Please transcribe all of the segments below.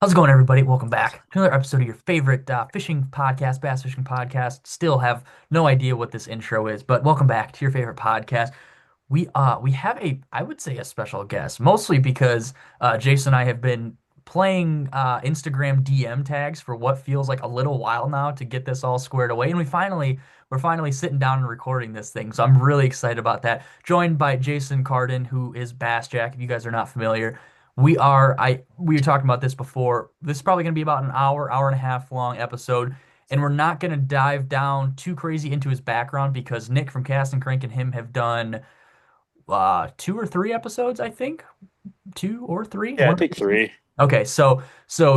How's it going, everybody? Welcome back to another episode of your favorite fishing podcast, bass fishing podcast. Still have no idea what this intro is, but welcome back to your favorite podcast. We have I would say, a special guest, mostly because Jason and I have been playing Instagram DM tags for what feels like a little while now to get this all squared away, and we're finally sitting down and recording this thing. So I'm really excited about that. Joined by Jason Carden, who is Bass Jack. If you guys are not familiar, we were talking about this before. This is probably going to be about an hour and a half long episode, and we're not going to dive down too crazy into his background because Nick from Cast and Crank and him have done two or three episodes, I think. Two or three, Yeah, I one think of the two. three. Okay, so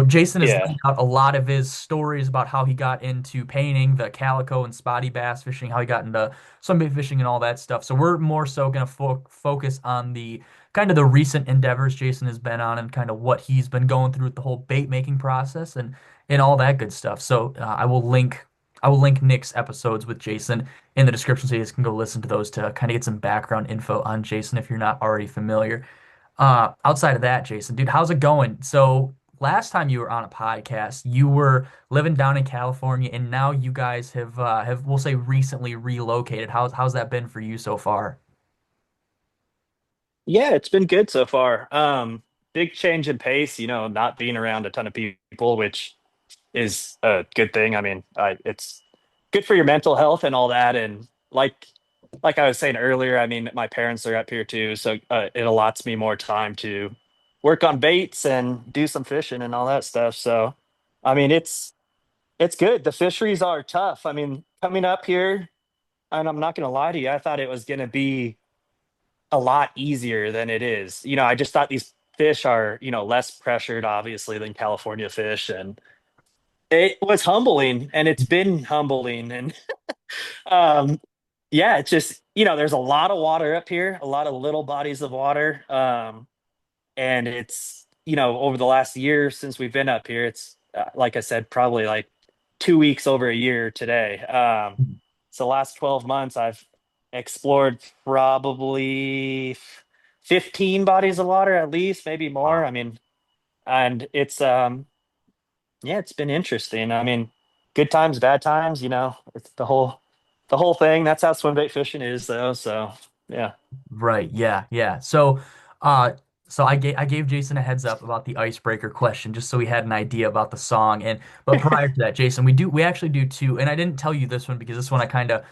Jason has Yeah. laid out a lot of his stories about how he got into painting, the calico and spotty bass fishing, how he got into sunbait fishing and all that stuff. So we're more so going to focus on the kind of the recent endeavors Jason has been on and kind of what he's been going through with the whole bait making process and all that good stuff. So I will link Nick's episodes with Jason in the description so you guys can go listen to those to kind of get some background info on Jason if you're not already familiar. Outside of that, Jason, dude, how's it going? So last time you were on a podcast, you were living down in California, and now you guys have we'll say recently relocated. How's that been for you so far? Yeah, it's been good so far. Big change in pace, not being around a ton of people, which is a good thing. I mean, it's good for your mental health and all that. And like I was saying earlier, I mean, my parents are up here too, so it allots me more time to work on baits and do some fishing and all that stuff. So, I mean, it's good. The fisheries are tough. I mean, coming up here, and I'm not gonna lie to you, I thought it was gonna be a lot easier than it is. I just thought these fish are, less pressured, obviously, than California fish. And it was humbling and it's been humbling. And um, yeah, it's just, there's a lot of water up here, a lot of little bodies of water. And it's, over the last year since we've been up here, it's, like I said, probably like 2 weeks over a year today. So last 12 months, I've explored probably 15 bodies of water at least, maybe more. Wow. I mean, and yeah, it's been interesting. I mean, good times, bad times, it's the whole thing. That's how swim bait fishing is though. So yeah. Right. Yeah. Yeah. Uh, so I gave Jason a heads up about the icebreaker question just so we had an idea about the song. And but prior to that, Jason, we actually do two, and I didn't tell you this one because this one I kind of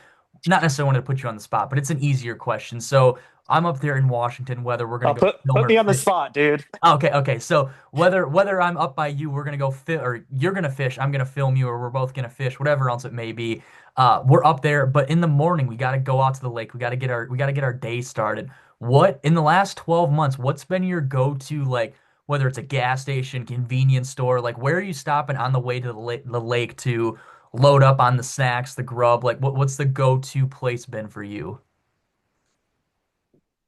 not necessarily wanted to put you on the spot, but it's an easier question. So I'm up there in Washington, whether we're gonna Oh, go film put or me on the fish. spot, dude. Okay, okay. So whether I'm up by you, we're gonna go fit, or you're gonna fish, I'm gonna film you, or we're both gonna fish, whatever else it may be. We're up there, but in the morning we gotta go out to the lake. We gotta get our day started. What in the last 12 months, what's been your go-to, like whether it's a gas station, convenience store, like where are you stopping on the way to the lake to load up on the snacks, the grub? Like what's the go-to place been for you?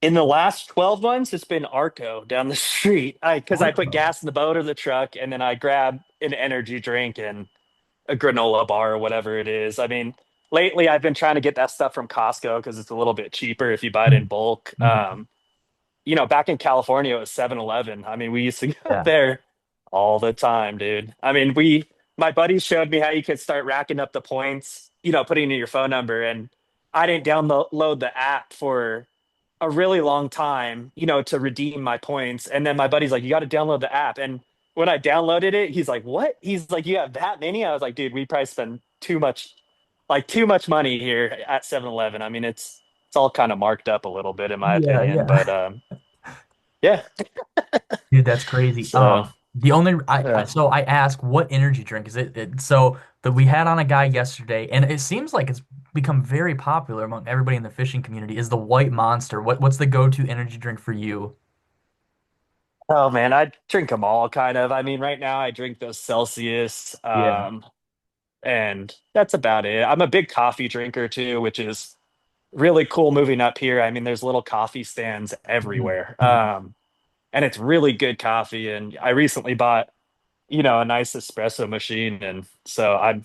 In the last 12 months, it's been Arco down the street. Because I put Arco. gas in the boat or the truck, and then I grab an energy drink and a granola bar or whatever it is. I mean, lately I've been trying to get that stuff from Costco because it's a little bit cheaper if you buy it in bulk. Mhm. Back in California, it was 7-Eleven. I mean, we used to go Yeah. there all the time, dude. I mean, my buddies showed me how you could start racking up the points, putting in your phone number. And I didn't download the app for a really long time, to redeem my points. And then my buddy's like, you got to download the app. And when I downloaded it, he's like, what? He's like, you have that many? I was like, dude, we probably spend too much money here at 7-Eleven. I mean, it's all kind of marked up a little bit in my Yeah, opinion, but yeah. yeah. Dude, that's crazy. So, The only I yeah. so I ask what energy drink is it so that we had on a guy yesterday, and it seems like it's become very popular among everybody in the fishing community, is the White Monster. What's the go-to energy drink for you? Oh man, I drink them all kind of. I mean, right now I drink those Celsius, Yeah. and that's about it. I'm a big coffee drinker too, which is really cool moving up here. I mean, there's little coffee stands Mhm. everywhere. Mhm. And it's really good coffee. And I recently bought, a nice espresso machine. And so I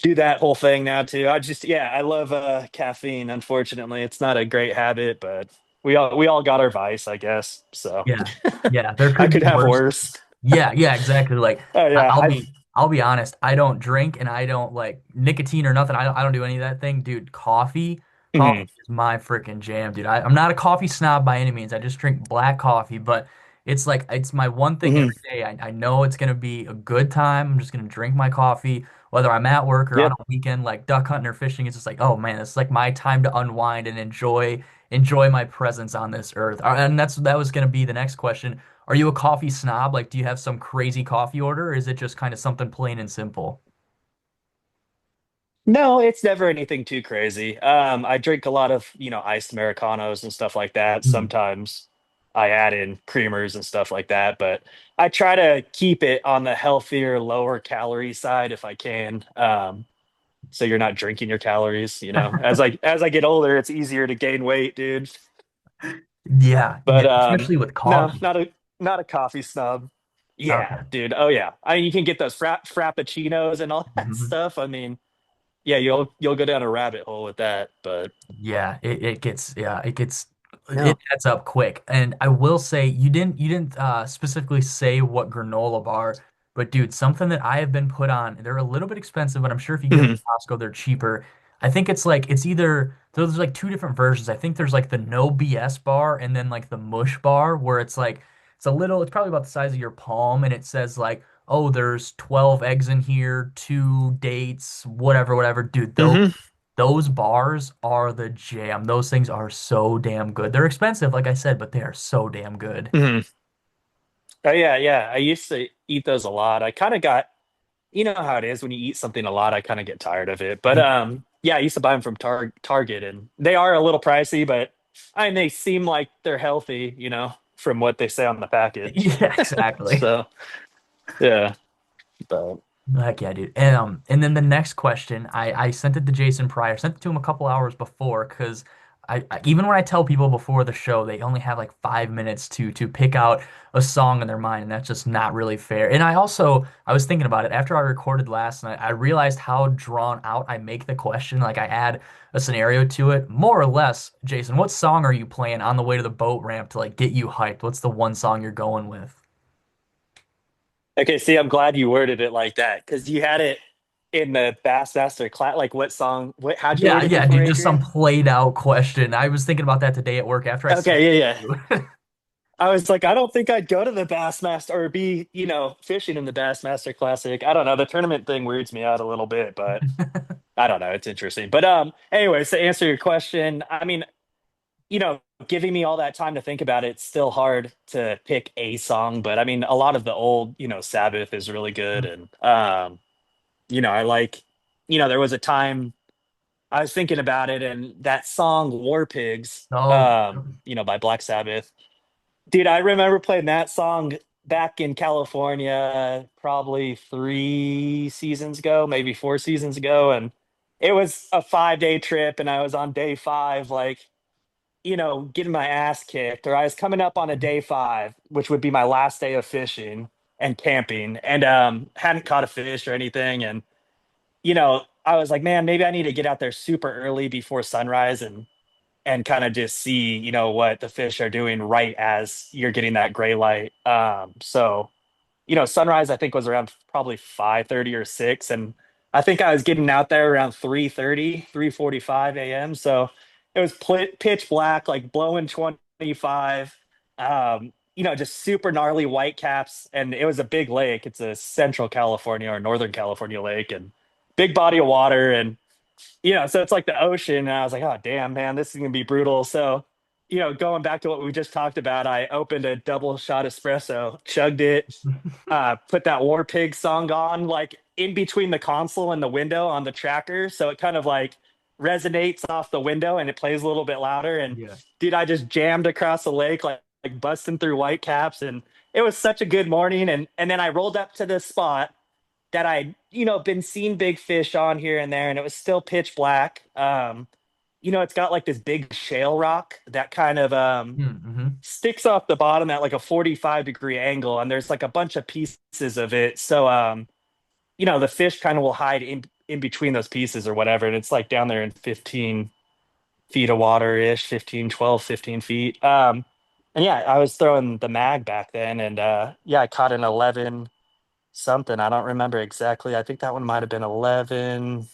do that whole thing now too. Yeah, I love caffeine. Unfortunately, it's not a great habit, but we all got our vice, I guess. So Yeah. Yeah, there I could could be have worse. worse. Yeah, yeah, exactly. Like Oh I- yeah, I'll I've be I'll be honest, I don't drink and I don't like nicotine or nothing. I don't do any of that thing. Dude, coffee mhm, is my freaking jam, dude. I'm not a coffee snob by any means. I just drink black coffee, but it's like it's my one thing mhm, every day. I know it's gonna be a good time. I'm just gonna drink my coffee, whether I'm at work or on yep. a weekend, like duck hunting or fishing. It's just like, oh man, it's like my time to unwind and enjoy my presence on this earth. And that was gonna be the next question. Are you a coffee snob? Like, do you have some crazy coffee order, or is it just kind of something plain and simple? No, it's never anything too crazy. I drink a lot of, iced Americanos and stuff like that. Hmm. Sometimes I add in creamers and stuff like that, but I try to keep it on the healthier, lower calorie side if I can. So you're not drinking your calories, as I get older, it's easier to gain weight, dude. Yeah, yeah, But especially with no, coffee. not a coffee snob. Yeah, Okay. dude. Oh yeah. I mean, you can get those frappuccinos and all that Mhm. stuff. I mean, yeah, you'll go down a rabbit hole with that, but Yeah, it no. adds up quick. And I will say you didn't specifically say what granola bar, but dude, something that I have been put on, they're a little bit expensive, but I'm sure if you get them Mhm, at Costco, they're cheaper. I think it's like it's either there's like two different versions. I think there's like the no BS bar and then like the mush bar where it's like it's probably about the size of your palm and it says like, oh, there's 12 eggs in here, two dates, whatever, whatever. Dude, mhm, those bars are the jam. Those things are so damn good. They're expensive, like I said, but they are so damn good. mhm. Oh yeah, yeah. I used to eat those a lot. I kind of got, you know how it is when you eat something a lot, I kind of get tired of it. But Yeah. yeah, I used to buy them from Target, and they are a little pricey, but I mean they seem like they're healthy, from what they say on the package. Yeah, exactly. So yeah, but Heck yeah, dude. And then the next question, I sent it to Jason Pryor, sent it to him a couple hours before, because even when I tell people before the show, they only have like 5 minutes to pick out a song in their mind, and that's just not really fair. And I was thinking about it after I recorded last night. I realized how drawn out I make the question. Like I add a scenario to it, more or less. Jason, what song are you playing on the way to the boat ramp to like get you hyped? What's the one song you're going with? okay, see, I'm glad you worded it like that because you had it in the Bassmaster class. Like, what song? How'd you Yeah, word it yeah, before, dude, just some Adrian? played out question. I was thinking about that today at work after I sent Okay, it yeah, yeah. to I was like, I don't think I'd go to the Bassmaster or be, fishing in the Bassmaster Classic. I don't know. The tournament thing weirds me out a little bit, but you. I don't know. It's interesting. But anyways, to answer your question, I mean, giving me all that time to think about it, it's still hard to pick a song. But I mean, a lot of the old, Sabbath is really good, and I like, there was a time I was thinking about it, and that song War Pigs, Oh, by Black Sabbath. Dude, I remember playing that song back in California probably 3 seasons ago, maybe 4 seasons ago. And it was a 5-day trip, and I was on day five, like, getting my ass kicked, or I was coming up on a day five, which would be my last day of fishing and camping, and hadn't caught a fish or anything. And I was like, man, maybe I need to get out there super early before sunrise and kind of just see, what the fish are doing right as you're getting that gray light. So, sunrise I think was around probably 5:30 or 6, and I think I was getting out there around 3:30, 3:45 a.m. So it was pitch black, like blowing 25. Just super gnarly white caps, and it was a big lake. It's a Central California or Northern California lake, and big body of water, and so it's like the ocean. And I was like, oh, damn, man, this is going to be brutal. So, going back to what we just talked about, I opened a double shot espresso, chugged it, put that War Pig song on, like in between the console and the window on the tracker. So it kind of like resonates off the window and it plays a little bit louder. And yeah. dude, I just jammed across the lake, like busting through white caps. And it was such a good morning. And then I rolled up to this spot that I, been seeing big fish on here and there, and it was still pitch black. It's got like this big shale rock that kind of Mm-hmm. sticks off the bottom at like a 45-degree angle, and there's like a bunch of pieces of it. So the fish kind of will hide in between those pieces or whatever, and it's like down there in 15 feet of water ish, 15, 12, 15 feet. And yeah, I was throwing the mag back then, and yeah, I caught an 11 something. I don't remember exactly. I think that one might have been 11.1,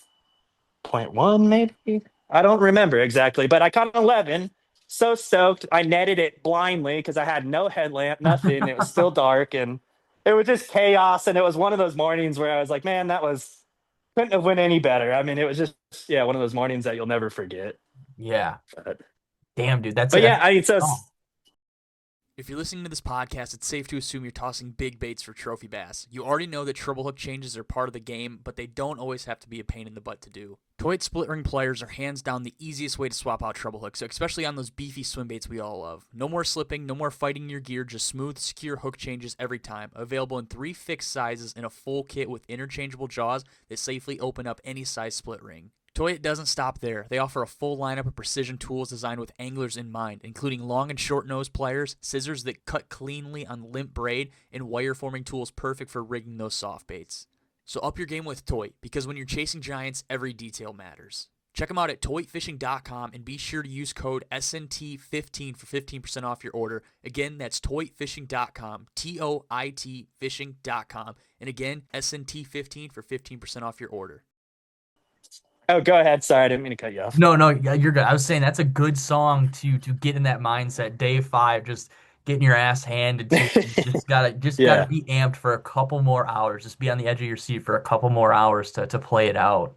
maybe. I don't remember exactly, but I caught an 11. So stoked. I netted it blindly because I had no headlamp, nothing. It was still dark, and it was just chaos. And it was one of those mornings where I was like, man, that was couldn't have went any better. I mean, it was just yeah, one of those mornings that you'll never forget. Yeah. But, Damn, dude, that's but it. yeah, I mean, so If you're listening to this podcast, it's safe to assume you're tossing big baits for trophy bass. You already know that treble hook changes are part of the game, but they don't always have to be a pain in the butt to do. Toit split ring pliers are hands down the easiest way to swap out treble hooks, especially on those beefy swim baits we all love. No more slipping, no more fighting your gear, just smooth, secure hook changes every time. Available in 3 fixed sizes in a full kit with interchangeable jaws that safely open up any size split ring. Toyota doesn't stop there. They offer a full lineup of precision tools designed with anglers in mind, including long and short nose pliers, scissors that cut cleanly on limp braid, and wire forming tools perfect for rigging those soft baits. So up your game with Toy, because when you're chasing giants, every detail matters. Check them out at toyfishing.com and be sure to use code SNT15 for 15% off your order. Again, that's toyfishing.com, TOIT fishing.com. And again, SNT15 for 15% off your order. oh, go ahead. Sorry, I didn't mean to cut you off. No, no, yeah, you're good. I was saying that's a good song to get in that mindset. Day five, just getting your ass handed to you. Just gotta Yeah. be amped for a couple more hours. Just be on the edge of your seat for a couple more hours to play it out.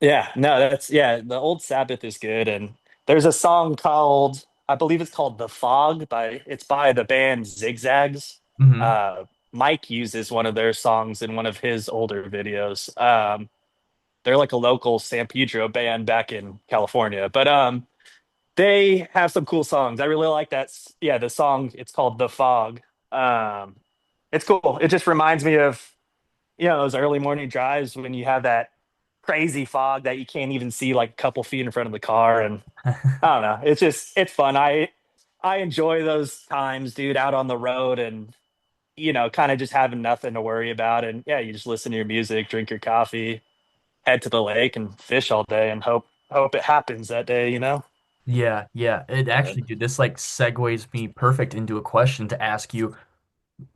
Yeah, no, that's yeah, the old Sabbath is good. And there's a song called, I believe it's called The Fog by it's by the band Zigzags. Hmm. Uh Mike uses one of their songs in one of his older videos. They're like a local San Pedro band back in California. But they have some cool songs. I really like that. Yeah, the song, it's called The Fog. Um it's cool. It just reminds me of those early morning drives when you have that crazy fog that you can't even see like a couple feet in front of the car. And I don't know, it's fun. I enjoy those times, dude, out on the road and kind of just having nothing to worry about. And yeah, you just listen to your music, drink your coffee, head to the lake and fish all day and hope it happens that day. Yeah, yeah. It But actually, dude, this like segues me perfect into a question to ask you.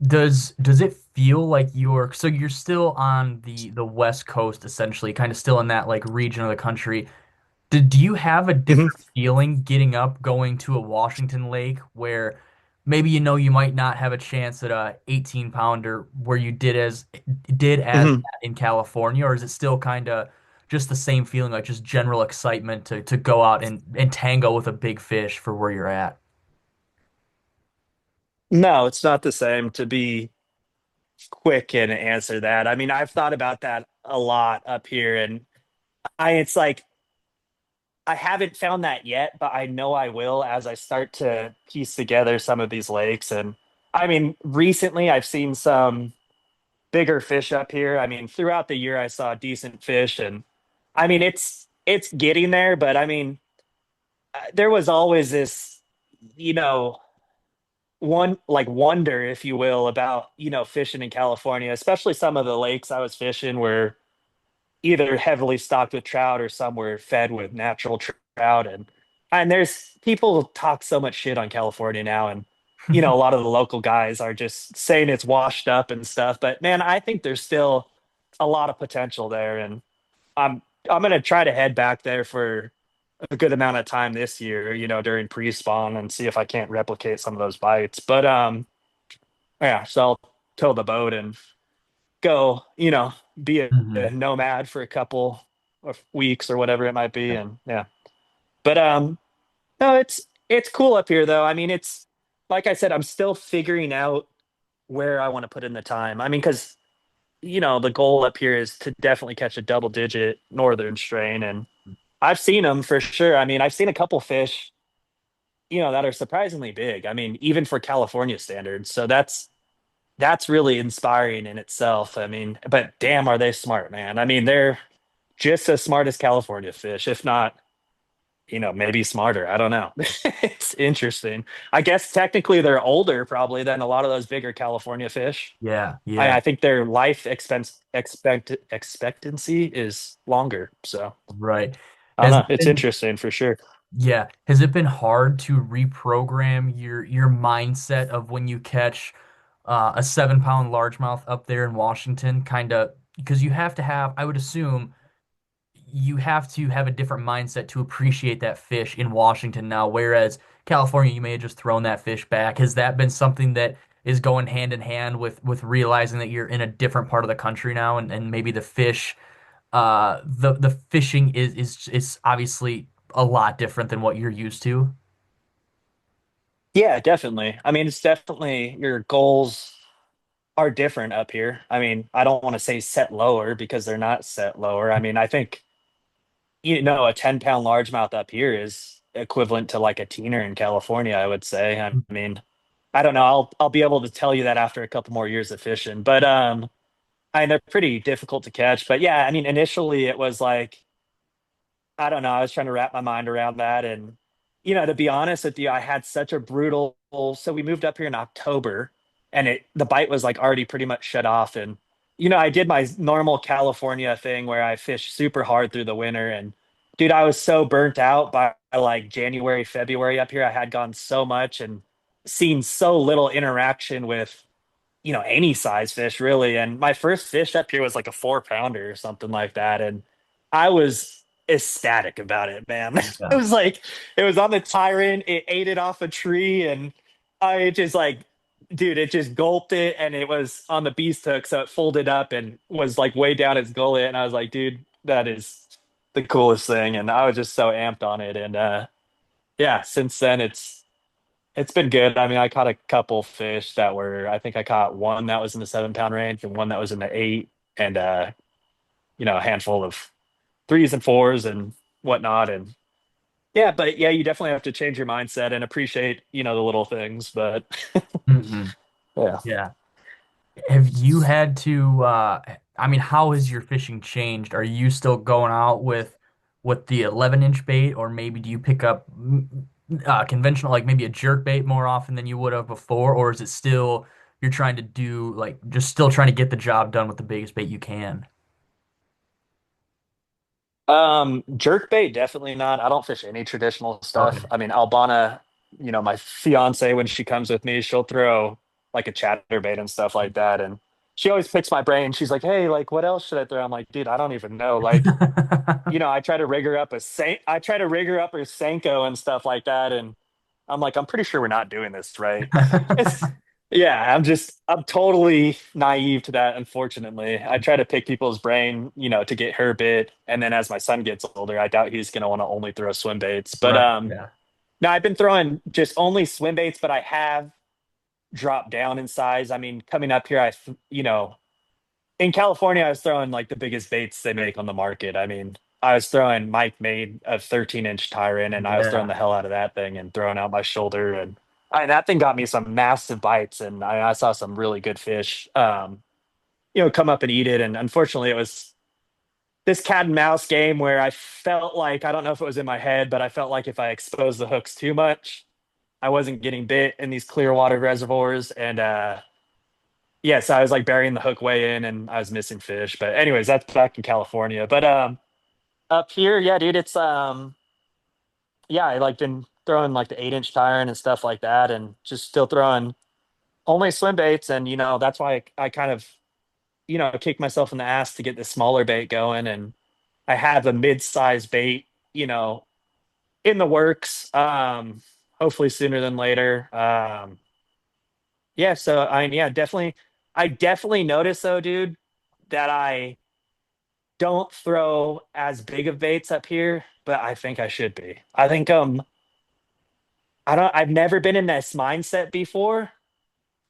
Does it feel like you're still on the West Coast essentially, kind of still in that like region of the country? Do you have a mhm, different feeling getting up, going to a Washington lake where maybe you might not have a chance at a 18 pounder where you did as mhm. that in California, or is it still kind of just the same feeling, like just general excitement to go out and tango with a big fish for where you're at? No, it's not the same to be quick and answer that. I mean, I've thought about that a lot up here, and it's like I haven't found that yet, but I know I will as I start to piece together some of these lakes. And I mean, recently I've seen some bigger fish up here. I mean, throughout the year I saw decent fish, and I mean it's getting there. But I mean, there was always this, you know, one like wonder, if you will, about fishing in California, especially some of the lakes I was fishing were either heavily stocked with trout or some were fed with natural trout. And there's people talk so much shit on California now, and a lot of the local guys are just saying it's washed up and stuff, but man, I think there's still a lot of potential there. And i'm I'm going to try to head back there for a good amount of time this year, during pre-spawn, and see if I can't replicate some of those bites. But yeah, so I'll tow the boat and go, be a Hmm. nomad for a couple of weeks or whatever it might be. And yeah, but no, it's cool up here though. I mean, it's like I said, I'm still figuring out where I want to put in the time. I mean, because the goal up here is to definitely catch a double digit northern strain, and I've seen them for sure. I mean, I've seen a couple fish, that are surprisingly big. I mean, even for California standards. So that's really inspiring in itself. I mean, but damn, are they smart, man? I mean, they're just as smart as California fish, if not, maybe smarter. I don't know. It's interesting. I guess technically they're older probably than a lot of those bigger California fish. Yeah, I yeah. think their life expectancy is longer. So Right. I don't Has know. it It's been interesting for sure. Yeah. Has it been hard to reprogram your mindset of when you catch a 7 pound largemouth up there in Washington, kind of because you have to have, I would assume you have to have a different mindset to appreciate that fish in Washington now, whereas California, you may have just thrown that fish back. Has that been something that is going hand in hand with realizing that you're in a different part of the country now and maybe the fish the fishing is obviously a lot different than what you're used to. Yeah, definitely. I mean, it's definitely your goals are different up here. I mean, I don't want to say set lower because they're not set lower. I mean, I think, a 10-pound largemouth up here is equivalent to like a teener in California, I would say. I mean, I don't know. I'll be able to tell you that after a couple more years of fishing. But they're pretty difficult to catch. But yeah, I mean, initially it was like, I don't know, I was trying to wrap my mind around that. And, to be honest with you, I had such a brutal, so we moved up here in October and the bite was like already pretty much shut off. And, I did my normal California thing where I fish super hard through the winter. And dude, I was so burnt out by like January, February up here. I had gone so much and seen so little interaction with, any size fish really. And my first fish up here was like a 4 pounder or something like that. And I was ecstatic about it, man. It Yeah. was like, it was on the tyrant, it ate it off a tree, and I just like, dude, it just gulped it and it was on the beast hook. So it folded up and was like way down its gullet. And I was like, dude, that is the coolest thing. And I was just so amped on it. And yeah, since then it's been good. I mean, I caught a couple fish that were, I think I caught one that was in the 7 pound range and one that was in the eight, and a handful of threes and fours and whatnot. And yeah, but yeah, you definitely have to change your mindset and appreciate, the little things. But Hmm. yeah. Yeah. Have you had to I mean, how has your fishing changed? Are you still going out with the 11-inch bait, or maybe do you pick up conventional, like maybe a jerk bait more often than you would have before, or is it still you're trying to do like just still trying to get the job done with the biggest bait you can? Jerk bait, definitely not. I don't fish any traditional stuff. Okay. I mean, Albana, my fiance, when she comes with me, she'll throw like a chatterbait and stuff like that. And she always picks my brain. She's like, "Hey, like, what else should I throw?" I'm like, "Dude, I don't even know." Like, I try to rig her up I try to rig her up her Senko and stuff like that. And I'm like, I'm pretty sure we're not doing this right. It's yeah, I'm totally naive to that, unfortunately. I try to pick people's brain, to get her bit. And then as my son gets older, I doubt he's gonna want to only throw swim baits. But Right. Yeah. no, I've been throwing just only swim baits, but I have dropped down in size. I mean, coming up here, in California, I was throwing like the biggest baits they make on the market. I mean, I was throwing Mike made a 13-inch Tyran, and I was throwing Yeah. the hell out of that thing and throwing out my shoulder. And that thing got me some massive bites, and I saw some really good fish, come up and eat it. And unfortunately, it was this cat and mouse game where I felt like, I don't know if it was in my head, but I felt like if I exposed the hooks too much, I wasn't getting bit in these clear water reservoirs. And, yes, I was like burying the hook way in and I was missing fish. But anyways, that's back in California. But up here, yeah, dude, it's yeah, I like been throwing like the 8-inch tire and stuff like that, and just still throwing only swim baits. And that's why I kind of kick myself in the ass to get the smaller bait going. And I have a mid-sized bait, in the works. Hopefully sooner than later. Yeah, so yeah, definitely. I definitely notice though, dude, that I don't throw as big of baits up here, but I think I should be. I think I've never been in this mindset before.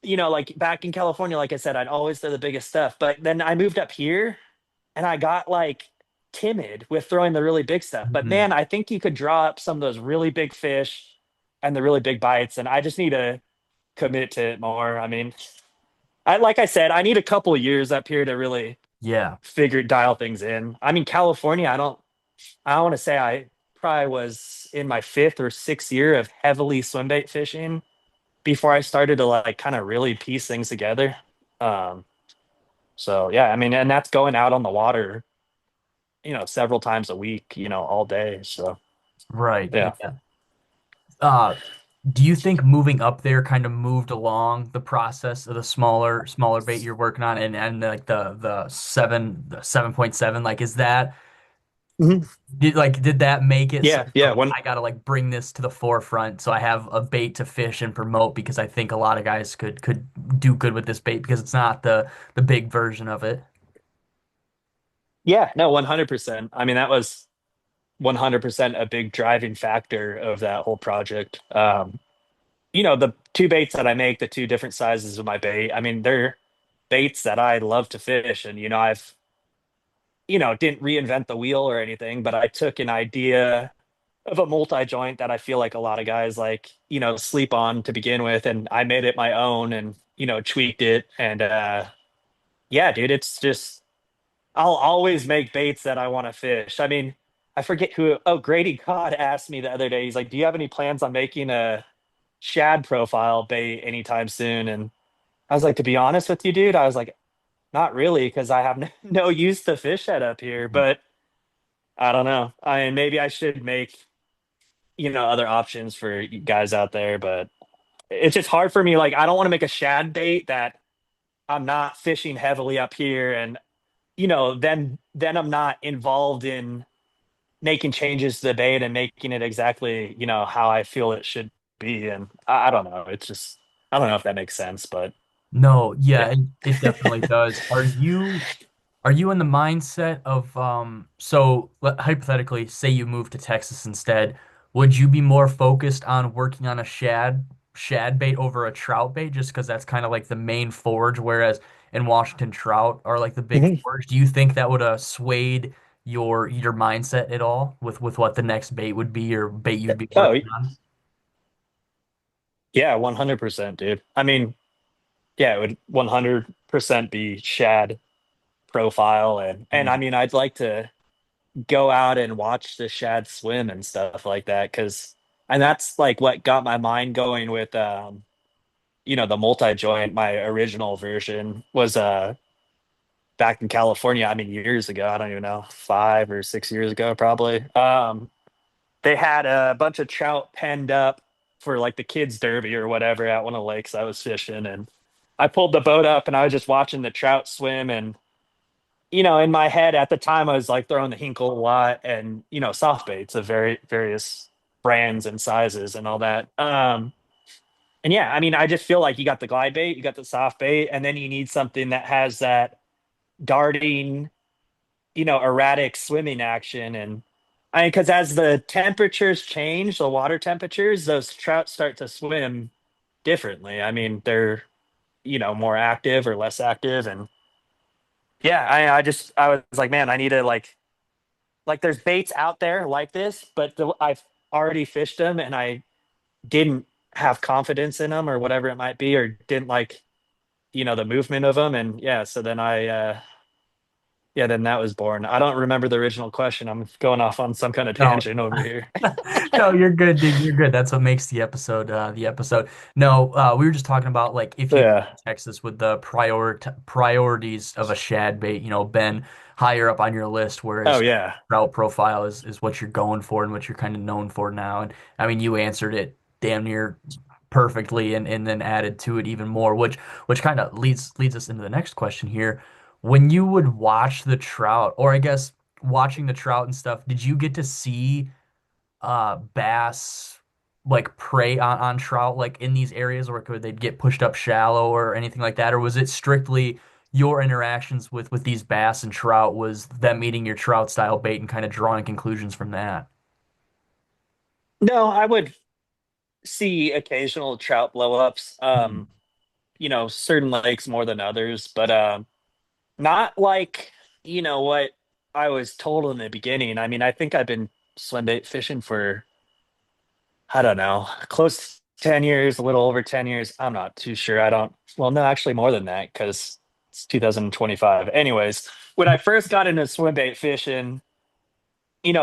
Like back in California, like I said, I'd always throw the biggest stuff. But then I moved up here and I got like timid with throwing the really big stuff. But Mhm. man, I think you could draw up some of those really big fish and the really big bites. And I just need to commit to it more. I mean, like I said, I need a couple years up here to really Yeah. dial things in. I mean, California, I want to say I probably was in my fifth or sixth year of heavily swim bait fishing before I started to like kind of really piece things together. Um, so yeah, I mean, and that's going out on the water, several times a week, all day. So Right. Yeah. Yeah. Uh, do you think moving up there kind of moved along the process of the smaller bait you're working on and like the 7.7 like is that Mhm. did that make it so Yeah. Yeah. I gotta like bring this to the forefront so I have a bait to fish and promote because I think a lot of guys could do good with this bait because it's not the big version of it. Yeah. No, 100%. I mean, that was 100% a big driving factor of that whole project. The two baits that I make, the two different sizes of my bait, I mean, they're baits that I love to fish. And, I've, didn't reinvent the wheel or anything, but I took an idea of a multi-joint that I feel like a lot of guys like, sleep on to begin with. And I made it my own and, tweaked it. And yeah, dude, it's just, I'll always make baits that I want to fish. I mean, I forget who, oh, Grady Cod asked me the other day, he's like, do you have any plans on making a shad profile bait anytime soon? And I was like, to be honest with you, dude, I was like, not really, because I have no use to fish head up here. But I don't know. I mean, maybe I should make, other options for you guys out there, but it's just hard for me. Like, I don't want to make a shad bait that I'm not fishing heavily up here, and then I'm not involved in making changes to the bait and making it exactly, how I feel it should be. And I don't know. It's just I don't know if that makes sense, but No, yeah, yeah. it definitely does. Are you in the mindset of so hypothetically, say you move to Texas instead, would you be more focused on working on a shad bait over a trout bait just because that's kind of like the main forage, whereas in Washington trout are like the big Mhm. forage. Do you think that would have swayed your mindset at all with what the next bait would be or bait you'd be Oh, working on? yeah, 100%, dude. I mean, yeah, it would 100% be shad profile. And I Yeah. mean, I'd like to go out and watch the shad swim and stuff like that, and that's like what got my mind going with the multi-joint. My original version was back in California. I mean, years ago. I don't even know, 5 or 6 years ago, probably. They had a bunch of trout penned up for like the kids' derby or whatever at one of the lakes I was fishing, and I pulled the boat up and I was just watching the trout swim. And in my head at the time, I was like throwing the Hinkle a lot and soft baits of various brands and sizes and all that. And yeah, I mean, I just feel like you got the glide bait, you got the soft bait, and then you need something that has that darting, erratic swimming action. And I mean, because as the temperatures change, the water temperatures, those trout start to swim differently. I mean, they're, more active or less active. And yeah, I was like, man, I need to like there's baits out there like this, but I've already fished them and I didn't have confidence in them or whatever it might be, or didn't like, the movement of them. And yeah, so then yeah, then that was born. I don't remember the original question. I'm going off on some kind of No, tangent over here. no, you're good, dude. You're good. That's what makes the episode. No, we were just talking about like if you Yeah. Texas with the priorities of a shad bait, been higher up on your list, Oh whereas yeah. route profile is what you're going for and what you're kind of known for now. And I mean, you answered it damn near perfectly and then added to it even more, which kind of leads us into the next question here. When you would watch the trout, or I guess watching the trout and stuff, did you get to see bass like prey on trout like in these areas or could they get pushed up shallow or anything like that? Or was it strictly your interactions with these bass and trout was them eating your trout style bait and kind of drawing conclusions from that? No, I would see occasional trout blowups. Hmm. Certain lakes more than others, but not like, what I was told in the beginning. I mean, I think I've been swim bait fishing for, I don't know, close to 10 years, a little over 10 years. I'm not too sure. I don't, well, no, actually more than that because it's 2025. Anyways, when I first got into swim bait fishing,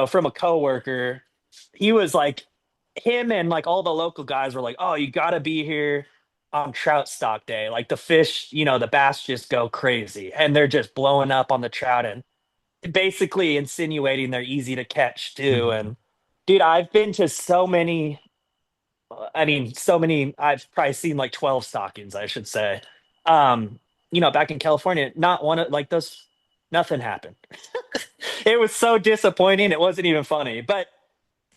from a coworker, he was like, him and like all the local guys were like, oh, you got to be here on trout stock day. Like the fish, the bass just go crazy and they're just blowing up on the trout and basically insinuating they're easy to catch too. Mhm. And Dude, I've been to so many. I mean, so many. I've probably seen like 12 stockings, I should say. Um, back in California, not one of like those. Nothing happened. It was so disappointing. It wasn't even funny. But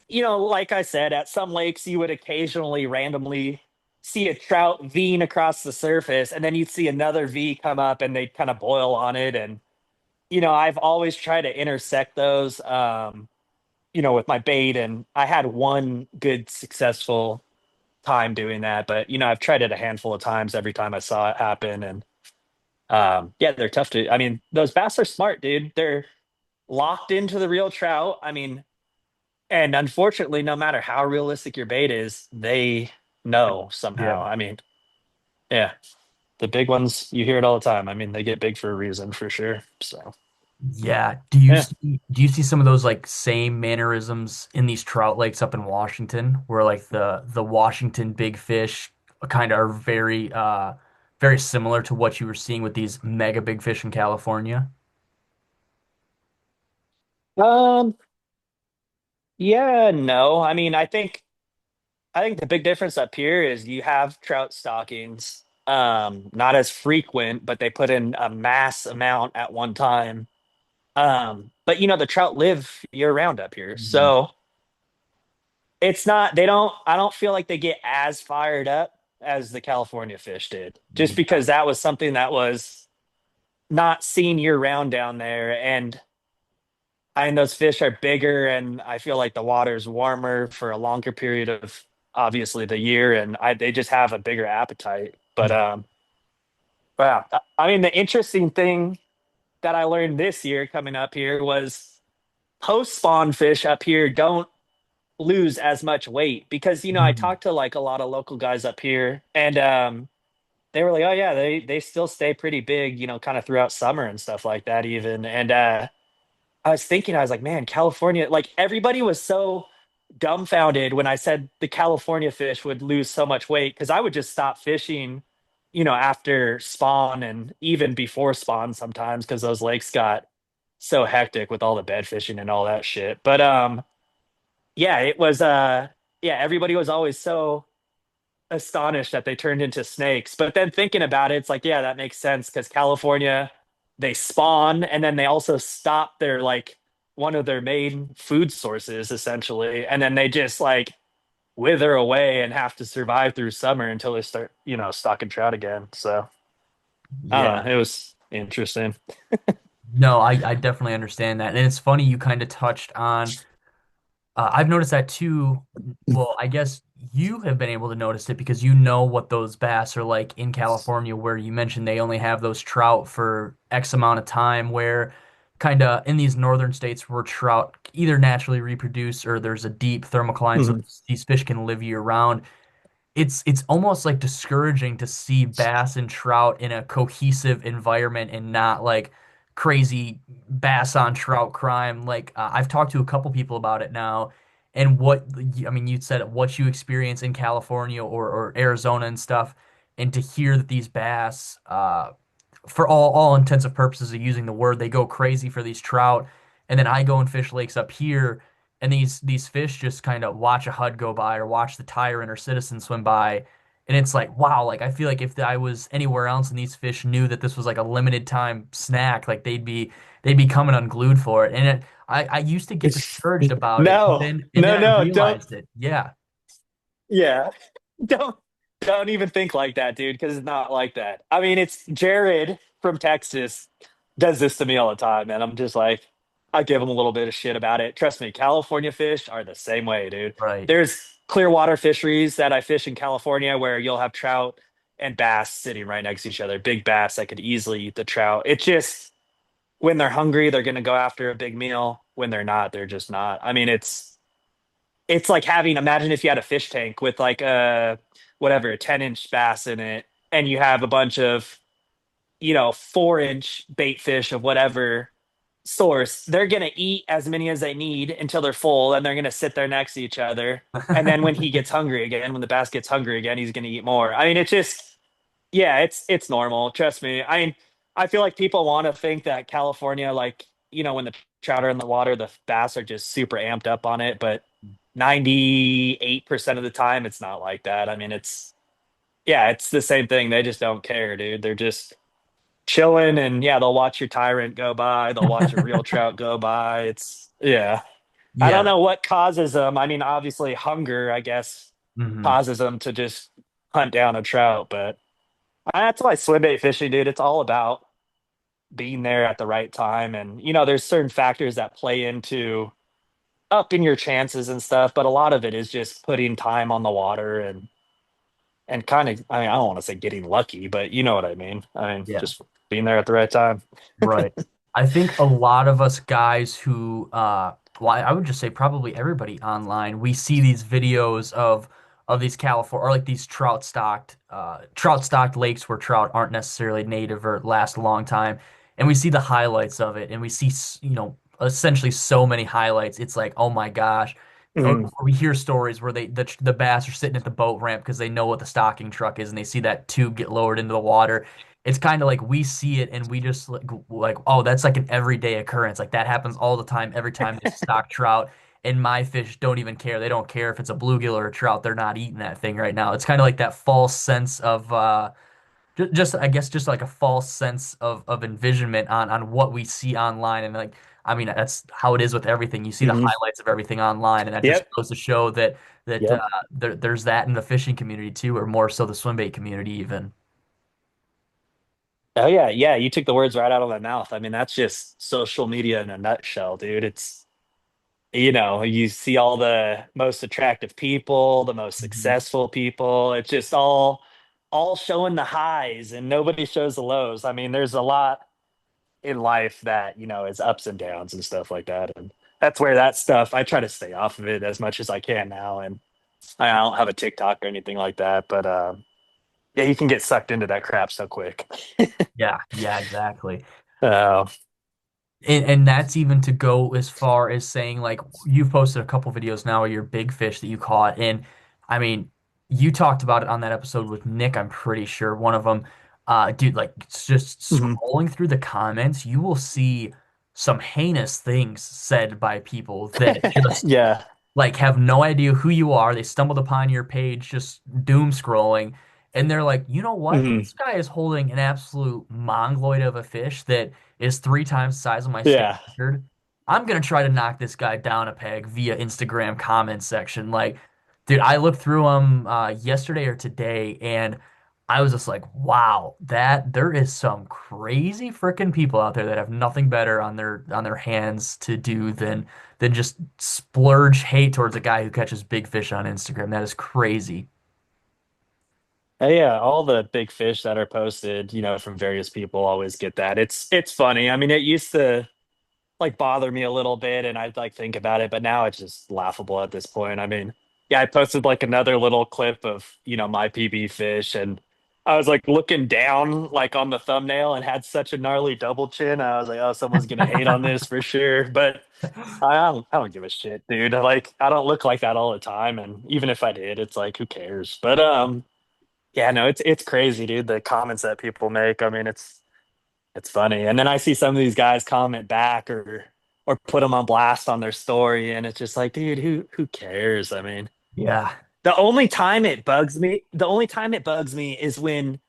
like I said, at some lakes, you would occasionally randomly see a trout V'ing across the surface, and then you'd see another V come up and they'd kind of boil on it. And, I've always tried to intersect those, with my bait. And I had one good successful time doing that. But, I've tried it a handful of times every time I saw it happen. And yeah, they're tough to, I mean, those bass are smart, dude. They're locked into the real trout. I mean, and unfortunately, no matter how realistic your bait is, they know Yeah. somehow. I mean, yeah, the big ones, you hear it all the time. I mean, they get big for a reason for sure. So, Yeah. yeah. Do you see some of those like same mannerisms in these trout lakes up in Washington where like the Washington big fish kind of are very similar to what you were seeing with these mega big fish in California? Um, yeah, no. I mean, I think the big difference up here is you have trout stockings, not as frequent, but they put in a mass amount at one time. But the trout live year round up here. Mhm. So it's not, I don't feel like they get as fired up as the California fish did, just Yeah. because that was something that was not seen year round down there. And I mean, those fish are bigger, and I feel like the water's warmer for a longer period of obviously the year, and they just have a bigger appetite. Wow. I mean, the interesting thing that I learned this year coming up here was post spawn fish up here don't lose as much weight because I Mhm. talked to like a lot of local guys up here, and they were like, oh yeah, they still stay pretty big, kind of throughout summer and stuff like that even. And I was thinking, I was like, man, California, like everybody was so dumbfounded when I said the California fish would lose so much weight because I would just stop fishing, after spawn and even before spawn sometimes because those lakes got so hectic with all the bed fishing and all that shit. But yeah, it was yeah, everybody was always so astonished that they turned into snakes. But then thinking about it, it's like, yeah, that makes sense because California, they spawn and then they also stop their like one of their main food sources essentially. And then they just like wither away and have to survive through summer until they start, stocking trout again. So I Yeah. don't know. It was interesting. No, I definitely understand that. And it's funny you kind of touched on I've noticed that too. Well, I guess you have been able to notice it because you know what those bass are like in California, where you mentioned they only have those trout for X amount of time, where kind of in these northern states where trout either naturally reproduce or there's a deep thermocline, so Mhm. these fish can live year round. It's almost like discouraging to see bass and trout in a cohesive environment and not like crazy bass on trout crime. Like I've talked to a couple people about it now, and what I mean, you said what you experience in California or Arizona and stuff, and to hear that these bass, for all intents and purposes of using the word, they go crazy for these trout, and then I go and fish lakes up here and these fish just kind of watch a HUD go by or watch the Tyrant or Citizen swim by, and it's like wow, like I feel like if I was anywhere else and these fish knew that this was like a limited time snack, like they'd be coming unglued for it. And I used to get discouraged about it, but No, then no, I no, don't. realized it. Yeah, Yeah. Don't don't even think like that, dude, because it's not like that. I mean, it's Jared from Texas does this to me all the time, and I'm just like, I give him a little bit of shit about it. Trust me, California fish are the same way, dude. right. There's clear water fisheries that I fish in California where you'll have trout and bass sitting right next to each other. Big bass that could easily eat the trout. It's just when they're hungry, they're gonna go after a big meal. When they're not, they're just not. I mean, it's like having, imagine if you had a fish tank with like a whatever, a 10-inch bass in it, and you have a bunch of 4-inch bait fish of whatever source. They're gonna eat as many as they need until they're full, and they're gonna sit there next to each other. And then when he gets hungry again, when the bass gets hungry again, he's gonna eat more. I mean, it's just, yeah, it's normal. Trust me. I mean, I feel like people want to think that California, like, when the trout are in the water, the bass are just super amped up on it, but 98% of the time it's not like that. I mean, it's the same thing. They just don't care, dude. They're just chilling and yeah, they'll watch your tyrant go by, they'll watch a real trout go by. It's yeah. I don't Yeah. know what causes them. I mean, obviously hunger, I guess, Hmm. causes them to just hunt down a trout, but that's why swim bait fishing, dude. It's all about being there at the right time. And, there's certain factors that play into upping your chances and stuff, but a lot of it is just putting time on the water and kind of, I mean, I don't want to say getting lucky, but you know what I mean. I mean, Yeah. just being there at the right time. Right. I think a lot of us guys who, well, I would just say probably everybody online, we see these videos of these California or like these trout stocked lakes where trout aren't necessarily native or last a long time, and we see the highlights of it, and we see, essentially so many highlights. It's like, oh my gosh. Or Mhm. we hear stories where the bass are sitting at the boat ramp because they know what the stocking truck is, and they see that tube get lowered into the water. It's kind of like we see it and we just like, oh, that's like an everyday occurrence. Like that happens all the time, every time there's a stock trout. And my fish don't even care. They don't care if it's a bluegill or a trout. They're not eating that thing right now. It's kind of like that false sense of just I guess just like a false sense of envisionment on what we see online. And like I mean that's how it is with everything. You see the Mhm. highlights of everything online, and that just Yep. goes to show that Yep. there's that in the fishing community too, or more so the swim bait community even. Oh yeah, yeah. You took the words right out of my mouth. I mean, that's just social media in a nutshell, dude. You see all the most attractive people, the most Mhm. successful people. It's just all showing the highs and nobody shows the lows. I mean, there's a lot in life that, is ups and downs and stuff like that. And that's where that stuff, I try to stay off of it as much as I can now. And I don't have a TikTok or anything like that, but yeah, you can get sucked into that crap so quick. Yeah, yeah, exactly. Uh, And that's even to go as far as saying like you've posted a couple videos now of your big fish that you caught. And I mean, you talked about it on that episode with Nick, I'm pretty sure one of them. Dude, like it's just mhm. scrolling through the comments, you will see some heinous things said by people that just Yeah. like have no idea who you are. They stumbled upon your page just doom scrolling, and they're like, you know what? Mhm. This guy is holding an absolute mongoloid of a fish that is three times the size of my state Yeah. record. I'm gonna try to knock this guy down a peg via Instagram comment section. Like, dude, I looked through them yesterday or today, and I was just like, wow, that there is some crazy freaking people out there that have nothing better on their hands to do than just splurge hate towards a guy who catches big fish on Instagram. That is crazy. Yeah, all the big fish that are posted, from various people always get that. It's funny. I mean, it used to like bother me a little bit and I'd like think about it, but now it's just laughable at this point. I mean, yeah, I posted like another little clip of, my PB fish and I was like looking down like on the thumbnail and had such a gnarly double chin. I was like, oh, someone's gonna hate on this for sure. But I don't give a shit, dude. Like I don't look like that all the time. And even if I did, it's like who cares? But yeah, no, it's crazy, dude. The comments that people make. I mean, it's funny. And then I see some of these guys comment back or put them on blast on their story, and it's just like, dude, who cares? I mean, Yeah. the only time it bugs me is when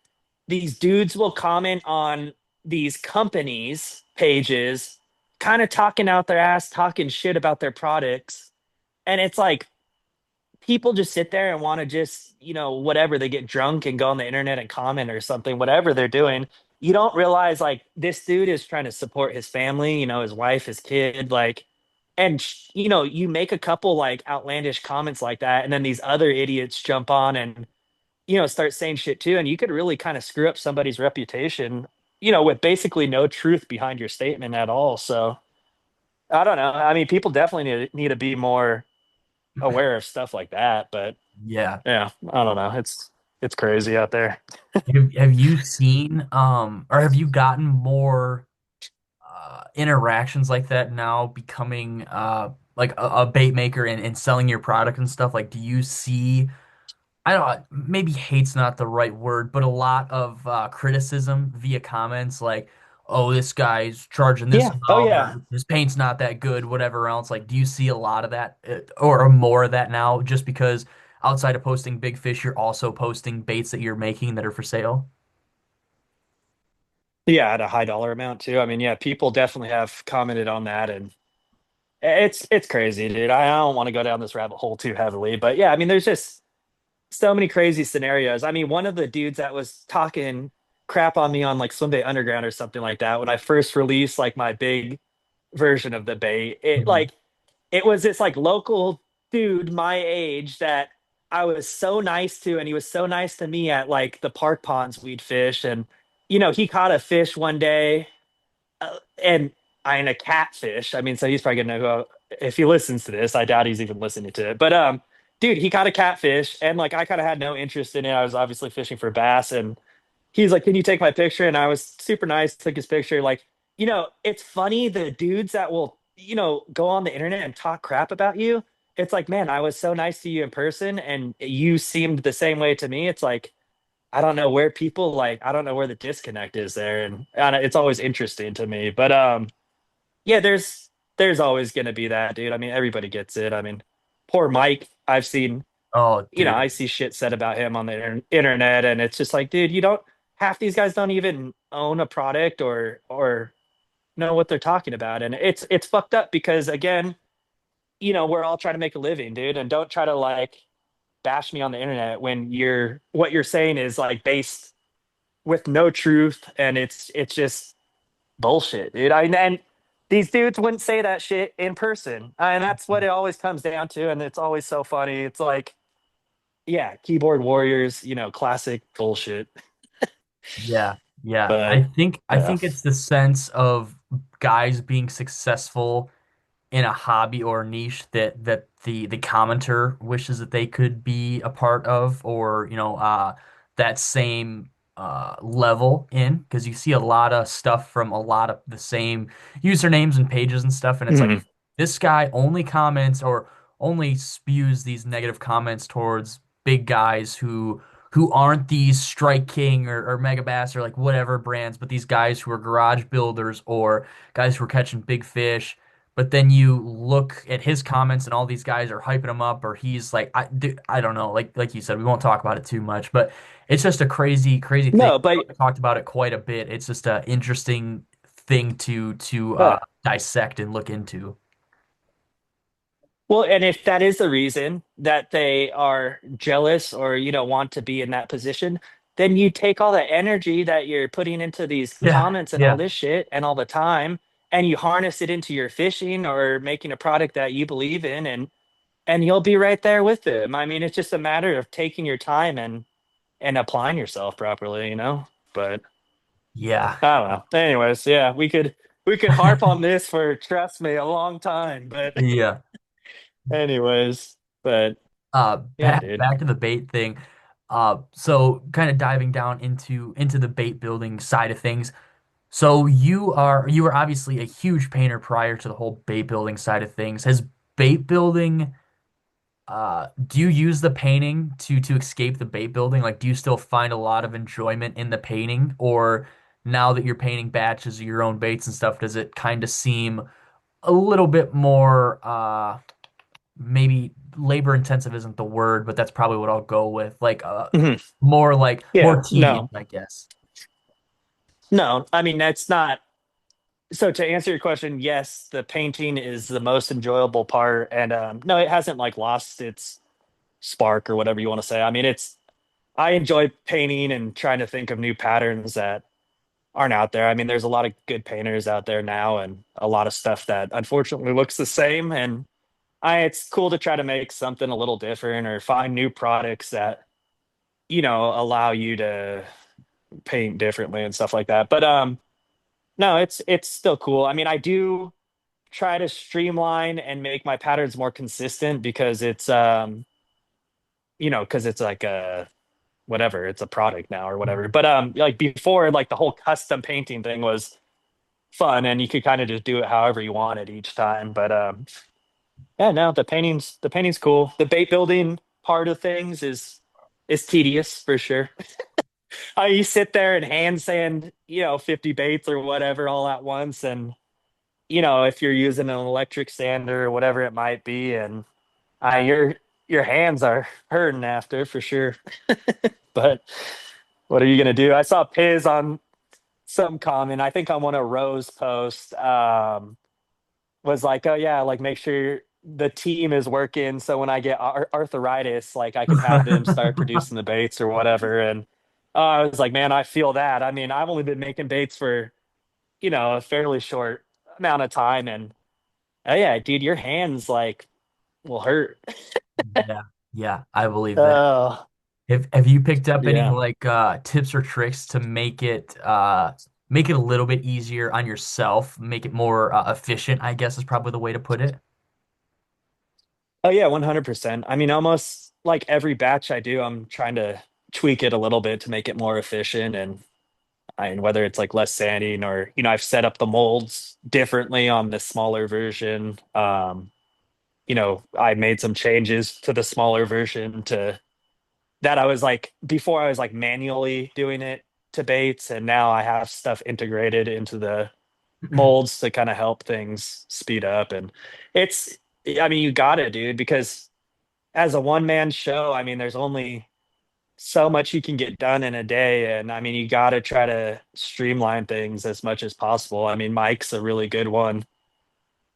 these dudes will comment on these companies' pages, kind of talking out their ass, talking shit about their products. And it's like people just sit there and want to just, whatever, they get drunk and go on the internet and comment or something, whatever they're doing. You don't realize like this dude is trying to support his family, his wife, his kid, like, and you make a couple like outlandish comments like that, and then these other idiots jump on and, start saying shit too. And you could really kind of screw up somebody's reputation, with basically no truth behind your statement at all. So I don't know. I mean, people definitely need to be more aware of stuff like that, but Yeah. yeah, I don't know. It's crazy out there. Have you seen or have you gotten more interactions like that now becoming like a bait maker and selling your product and stuff? Like do you see I don't know, maybe hate's not the right word, but a lot of criticism via comments like, oh, this guy's charging this Yeah. Oh amount, yeah. or his paint's not that good, whatever else. Like, do you see a lot of that or more of that now just because outside of posting big fish, you're also posting baits that you're making that are for sale? Yeah, at a high dollar amount too. I mean, yeah, people definitely have commented on that, and it's crazy, dude. I don't want to go down this rabbit hole too heavily, but yeah, I mean, there's just so many crazy scenarios. I mean, one of the dudes that was talking crap on me on like Swim Bait Underground or something like that when I first released like my big version of the bait, Mhm. it was this like local dude my age that I was so nice to, and he was so nice to me at like the park ponds we'd fish, and he caught a fish one day, and I mean a catfish. I mean, so he's probably gonna know if he listens to this. I doubt he's even listening to it, but dude, he caught a catfish, and like I kind of had no interest in it. I was obviously fishing for bass, and he's like, "Can you take my picture?" And I was super nice, took his picture. Like, it's funny the dudes that will, go on the internet and talk crap about you. It's like, man, I was so nice to you in person, and you seemed the same way to me. It's like, I don't know where people like, I don't know where the disconnect is there, and it's always interesting to me. But yeah, there's always gonna be that, dude. I mean, everybody gets it. I mean, poor Mike. I've seen, Oh, I dude. see shit said about him on the internet, and it's just like, dude, you don't half these guys don't even own a product or know what they're talking about, and it's fucked up because again, we're all trying to make a living, dude, and don't try to like bash me on the internet when what you're saying is like based with no truth, and it's just bullshit, dude. And these dudes wouldn't say that shit in person, and that's what it always comes down to, and it's always so funny. It's like, yeah, keyboard warriors, classic bullshit. Yeah, yeah. I But think I yeah. think it's the sense of guys being successful in a hobby or niche that the commenter wishes that they could be a part of, or that same level in, because you see a lot of stuff from a lot of the same usernames and pages and stuff, and it's like Mhm. this guy only comments or only spews these negative comments towards big guys who aren't these Strike King or Mega Bass or like whatever brands, but these guys who are garage builders or guys who are catching big fish. But then you look at his comments and all these guys are hyping him up, or he's like, dude, I don't know, like you said, we won't talk about it too much, but it's just a crazy, crazy thing. No, but I talked about it quite a bit. It's just an interesting thing to uh, dissect and look into. well, and if that is the reason that they are jealous or want to be in that position, then you take all the energy that you're putting into these Yeah, comments and all yeah, this shit and all the time, and you harness it into your fishing or making a product that you believe in, and you'll be right there with them. I mean, it's just a matter of taking your time and applying yourself properly, But yeah, I don't know. Anyways, yeah, we could harp on this for, trust me, a long time. But yeah. anyways, but yeah, dude. Back to the bait thing. So kind of diving down into the bait building side of things. So you were obviously a huge painter prior to the whole bait building side of things. Has bait building do you use the painting to escape the bait building? Like do you still find a lot of enjoyment in the painting, or now that you're painting batches of your own baits and stuff, does it kind of seem a little bit more maybe labor intensive isn't the word, but that's probably what I'll go with. Like Mhm. more like Yeah, more tedious, no, I guess. no. I mean, that's not. So to answer your question, yes, the painting is the most enjoyable part, and no, it hasn't like lost its spark or whatever you want to say. I mean, I enjoy painting and trying to think of new patterns that aren't out there. I mean, there's a lot of good painters out there now, and a lot of stuff that unfortunately looks the same. And it's cool to try to make something a little different or find new products that allow you to paint differently and stuff like that. But no, it's still cool. I mean, I do try to streamline and make my patterns more consistent because because it's like a whatever, it's a product now or whatever. But like before, like the whole custom painting thing was fun, and you could kind of just do it however you wanted each time. But yeah, no, the painting's cool. The bait building part of things is tedious for sure. You sit there and hand sand, 50 baits or whatever all at once. And, if you're using an electric sander or whatever it might be, and your hands are hurting after for sure. But what are you gonna do? I saw Piz on some comment, I think on one of Rose posts, was like, oh yeah, like make sure the team is working so when I get arthritis, like I can have them start producing the baits or whatever. And I was like, man, I feel that. I mean, I've only been making baits for, a fairly short amount of time. And oh yeah, dude, your hands like will hurt. Yeah, yeah, I believe that. Oh, Have you picked up any yeah. like tips or tricks to make it a little bit easier on yourself, make it more efficient, I guess is probably the way to put it. Oh yeah, 100%. I mean, almost like every batch I do, I'm trying to tweak it a little bit to make it more efficient. And I mean, whether it's like less sanding or, I've set up the molds differently on the smaller version. I made some changes to the smaller version to that I was like before I was like manually doing it to baits, and now I have stuff integrated into the molds to kind of help things speed up. And it's, I mean, you got it, dude, because as a one man show, I mean, there's only so much you can get done in a day. And I mean, you got to try to streamline things as much as possible. I mean, Mike's a really good one,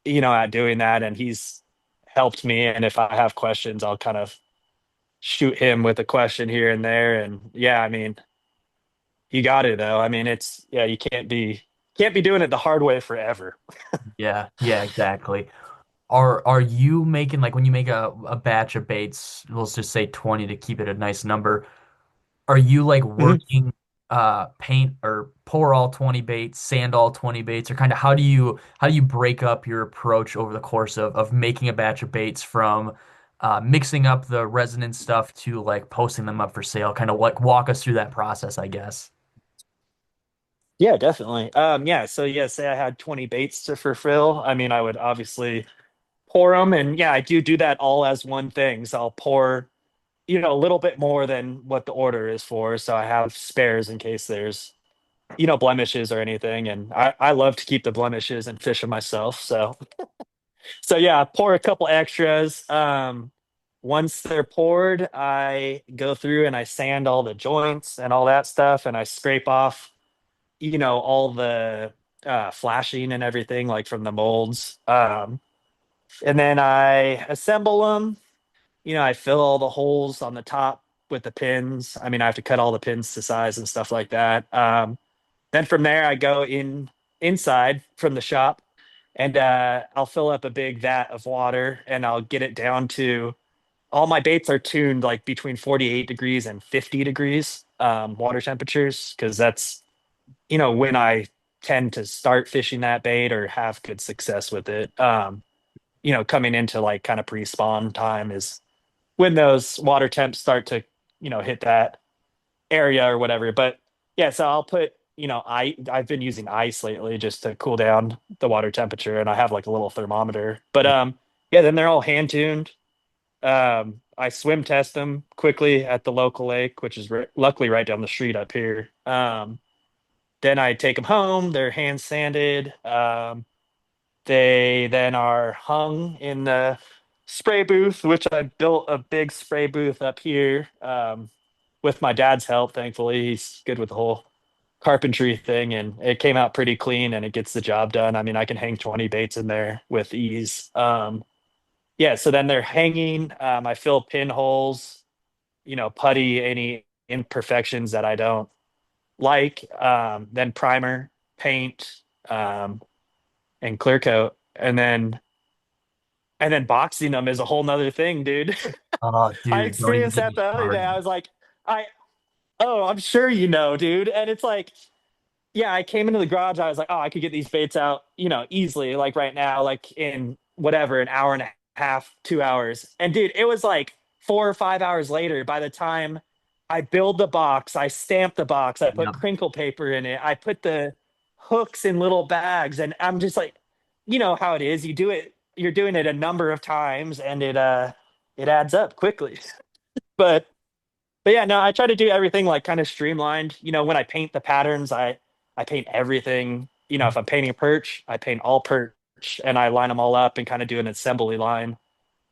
at doing that. And he's helped me. And if I have questions, I'll kind of shoot him with a question here and there. And yeah, I mean, you got it though. I mean, yeah, you can't be doing it the hard way forever. Yeah, yeah, exactly. Are you making like when you make a batch of baits, let's just say 20 to keep it a nice number, are you like Mhm. working paint or pour all 20 baits, sand all 20 baits, or kind of how do you break up your approach over the course of making a batch of baits from mixing up the resin stuff to like posting them up for sale? Kind of like walk us through that process, I guess. Yeah, definitely. Yeah. So yeah, say I had 20 baits to fulfill. I mean, I would obviously pour them. And yeah, I do that all as one thing. So I'll pour, a little bit more than what the order is for. So I have spares in case there's, blemishes or anything. And I love to keep the blemishes and fish them myself. So yeah, pour a couple extras. Once they're poured, I go through and I sand all the joints and all that stuff, and I scrape off, all the flashing and everything like from the molds. And then I assemble them. I fill all the holes on the top with the pins. I mean, I have to cut all the pins to size and stuff like that. Then from there, I go inside from the shop, and I'll fill up a big vat of water, and I'll get it down to all my baits are tuned like between 48 degrees and 50 degrees water temperatures because that's when I tend to start fishing that bait or have good success with it. Coming into like kind of pre-spawn time is when those water temps start to hit that area or whatever. But yeah, so I'll put, I've been using ice lately just to cool down the water temperature, and I have like a little thermometer. But yeah, then they're all hand tuned. I swim test them quickly at the local lake, which is luckily right down the street up here. Then I take them home. They're hand sanded. They then are hung in the spray booth, which I built a big spray booth up here with my dad's help. Thankfully, he's good with the whole carpentry thing, and it came out pretty clean and it gets the job done. I mean, I can hang 20 baits in there with ease. Yeah, so then they're hanging. I fill pinholes, putty any imperfections that I don't like. Then primer, paint, and clear coat, and then boxing them is a whole nother thing, dude. Oh, I dude, don't even experienced get that me the other day. I started. was like, I oh, I'm sure dude. And it's like, yeah, I came into the garage. I was like, oh, I could get these baits out, easily, like right now, like in whatever, an hour and a half, 2 hours. And dude, it was like 4 or 5 hours later by the time I build the box, I stamp the box, I put Yep. crinkle paper in it, I put the hooks in little bags, and I'm just like, you know how it is. You're doing it a number of times, and it adds up quickly. But But yeah, no, I try to do everything like kind of streamlined. When I paint the patterns, I paint everything. If I'm painting a perch, I paint all perch and I line them all up and kind of do an assembly line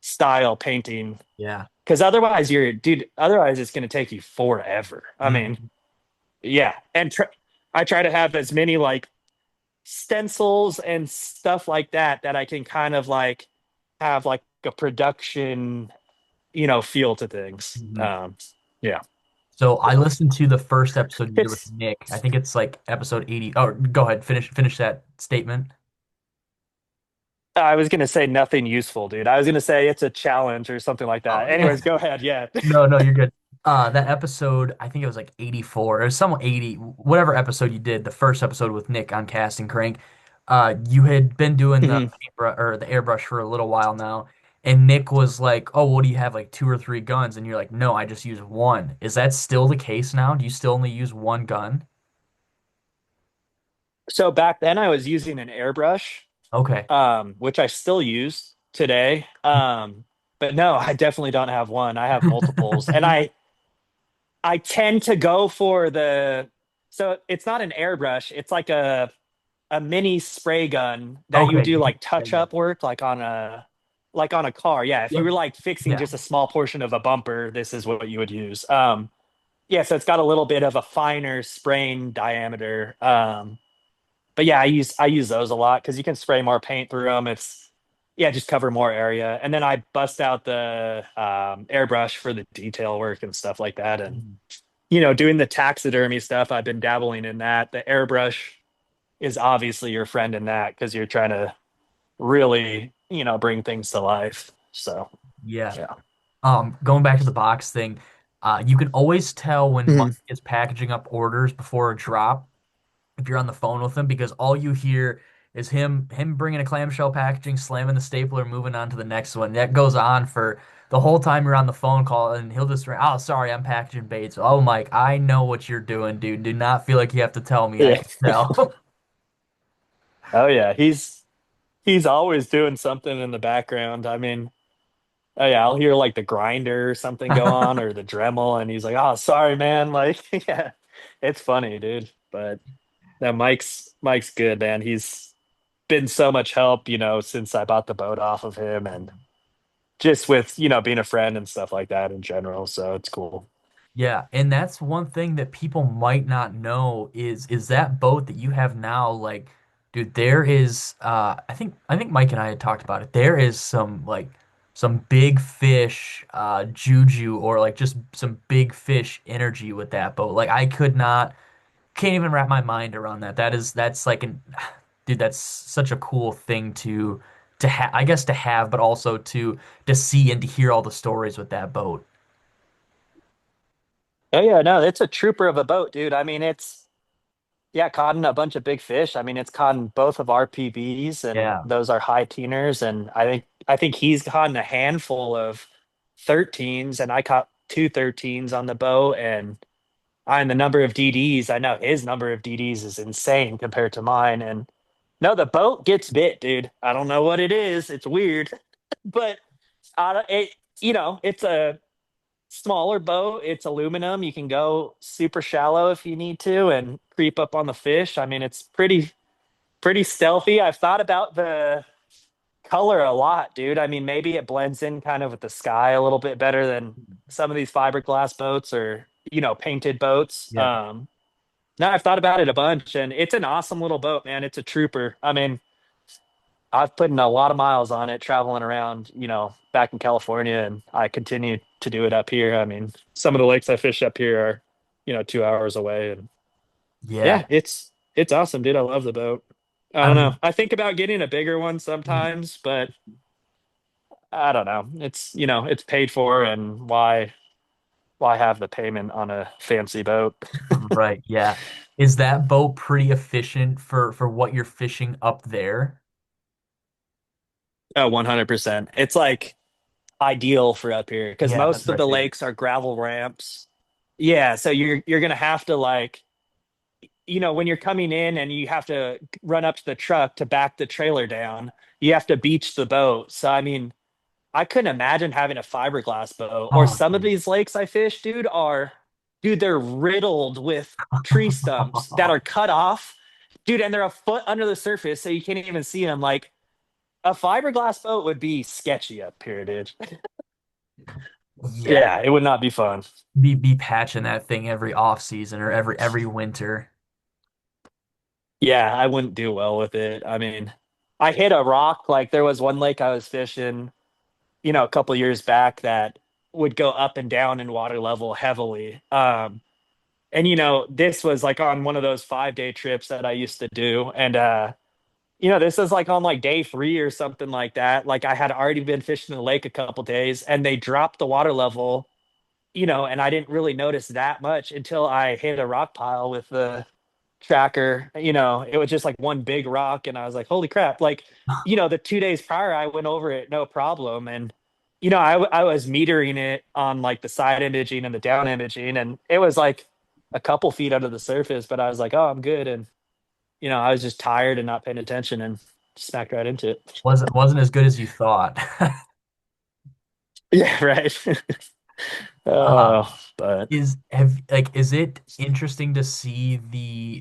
style painting. Yeah. Because otherwise, otherwise it's going to take you forever. I mean, Mhm. yeah. I try to have as many like stencils and stuff like that I can kind of like have like a production, feel to things. Mhm. Yeah. So I listened to the first episode you did with It's Nick. I think it's like episode 80. Oh, go ahead, finish that statement. I was gonna say nothing useful, dude. I was gonna say it's a challenge or something like Oh, that. Anyways, go ahead. Yeah. no, no, you're good. That episode, I think it was like 84 or some 80, whatever episode you did, the first episode with Nick on Cast and Crank. You had been doing the Mhm. paintbrush or the airbrush for a little while now, and Nick was like, "Oh, what do you have, like two or three guns?" And you're like, "No, I just use one." Is that still the case now? Do you still only use one gun? So back then I was using an airbrush, Okay. which I still use today. But no, I definitely don't have one. I have multiples, and I tend to go for the. So it's not an airbrush. It's like a mini spray gun that you would Okay. do like touch up work, like on a car. Yeah, if you Yep. were like fixing Yeah. just a small portion of a bumper, this is what you would use. Yeah, so it's got a little bit of a finer spraying diameter. But yeah, I use those a lot because you can spray more paint through them. It's yeah, just cover more area. And then I bust out the airbrush for the detail work and stuff like that. And Mhm. doing the taxidermy stuff, I've been dabbling in that. The airbrush is obviously your friend in that because you're trying to really, bring things to life. So Yeah. yeah. Going back to the box thing, you can always tell when Mike Mhm. is packaging up orders before a drop if you're on the phone with him because all you hear is him bringing a clamshell packaging, slamming the stapler, moving on to the next one. That goes on for the whole time you're on the phone call, and he'll just oh, sorry, I'm packaging baits. Oh, Mike, I know what you're doing, dude. Do not feel like you have to tell me. I Yeah. can tell. Oh yeah. He's always doing something in the background. I mean, oh yeah, I'll hear like the grinder or something go on or the Dremel, and he's like, "Oh, sorry, man." Like, yeah, it's funny, dude. But that Mike's good, man. He's been so much help, since I bought the boat off of him, and just with being a friend and stuff like that in general. So it's cool. Yeah, and that's one thing that people might not know is that boat that you have now, like, dude, there is I think Mike and I had talked about it. There is some like some big fish juju or like just some big fish energy with that boat. Like I could not can't even wrap my mind around that. That's like an dude, that's such a cool thing to have I guess to have, but also to see and to hear all the stories with that boat. Oh yeah, no, it's a trooper of a boat, dude. I mean, it's yeah, caught in a bunch of big fish. I mean, it's caught in both of our PBs, and Yeah. those are high teeners. And I think he's caught in a handful of 13s, and I caught two 13s on the boat. And on the number of DDs, I know his number of DDs is insane compared to mine. And no, the boat gets bit, dude. I don't know what it is. It's weird, but it's a smaller boat. It's aluminum. You can go super shallow if you need to and creep up on the fish. I mean, it's pretty stealthy. I've thought about the color a lot, dude. I mean, maybe it blends in kind of with the sky a little bit better than some of these fiberglass boats or, painted boats. Yeah. No, I've thought about it a bunch and it's an awesome little boat, man. It's a trooper. I mean, I've put in a lot of miles on it traveling around, back in California, and I continue to do it up here. I mean, some of the lakes I fish up here are, 2 hours away. And Yeah. yeah, it's awesome, dude. I love the boat. I I don't know. mean, I think about getting a bigger one sometimes, but I don't know. It's paid for, and why have the payment on a fancy boat? right, yeah. Is that boat pretty efficient for what you're fishing up there? Oh, 100%. It's like ideal for up here because Yeah, that's most of what I the figured. lakes are gravel ramps. Yeah, so you're gonna have to like, when you're coming in and you have to run up to the truck to back the trailer down, you have to beach the boat. So I mean, I couldn't imagine having a fiberglass boat. Or Oh, some of these lakes I fish, dude, they're riddled with tree stumps that are cut off, dude, and they're a foot under the surface, so you can't even see them. Like a fiberglass boat would be sketchy up here, dude. yeah. Yeah, it would not be fun. Be patching that thing every off season or every winter. Yeah, I wouldn't do well with it. I mean, I hit a rock. Like there was one lake I was fishing, a couple years back that would go up and down in water level heavily. And this was like on one of those 5-day trips that I used to do. And this was like on like day 3 or something like that. Like I had already been fishing the lake a couple days and they dropped the water level, and I didn't really notice that much until I hit a rock pile with the tracker. It was just like one big rock, and I was like, holy crap. Like, the 2 days prior, I went over it no problem. And, I was metering it on like the side imaging and the down imaging, and it was like a couple feet under the surface, but I was like, oh, I'm good. And, I was just tired and not paying attention and smacked right into it. Wasn't as good as you thought. Yeah, right. Uh, But is it interesting to see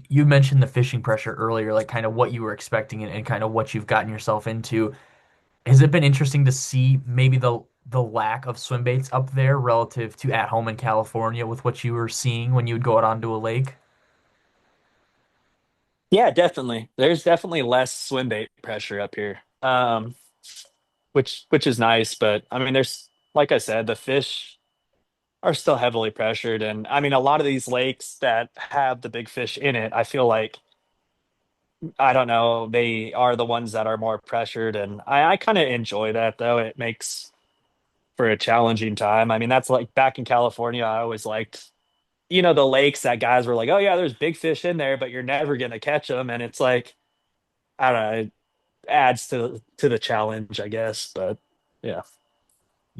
you mentioned the fishing pressure earlier, like kind of what you were expecting and kind of what you've gotten yourself into. Has it been interesting to see maybe the lack of swim baits up there relative to at home in California with what you were seeing when you would go out onto a lake? yeah, definitely. There's definitely less swim bait pressure up here. Which is nice. But I mean, there's like I said, the fish are still heavily pressured, and I mean, a lot of these lakes that have the big fish in it, I feel like I don't know, they are the ones that are more pressured, and I kind of enjoy that though. It makes for a challenging time. I mean, that's like back in California, I always liked. The lakes that guys were like, oh yeah, there's big fish in there, but you're never gonna catch them, and it's like I don't know, it adds to the challenge, I guess. But yeah.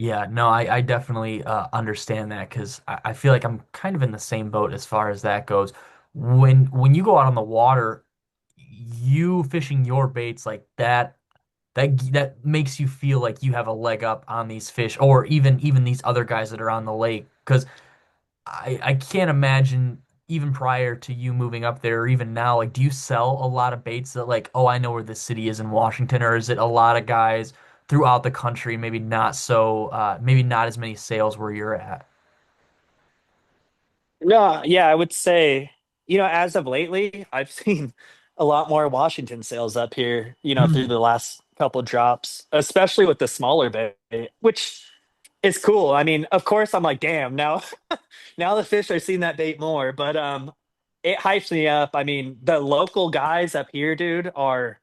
Yeah, no, I definitely understand that because I feel like I'm kind of in the same boat as far as that goes. When you go out on the water, you fishing your baits like that makes you feel like you have a leg up on these fish or even these other guys that are on the lake. Because I can't imagine even prior to you moving up there or even now, like, do you sell a lot of baits that like, oh, I know where this city is in Washington, or is it a lot of guys throughout the country, maybe not as many sales where you're at? No, yeah, I would say, as of lately, I've seen a lot more Washington sales up here, through Hmm. the last couple drops, especially with the smaller bait, which is cool. I mean, of course, I'm like, damn, now now the fish are seeing that bait more, but it hypes me up. I mean, the local guys up here, dude, are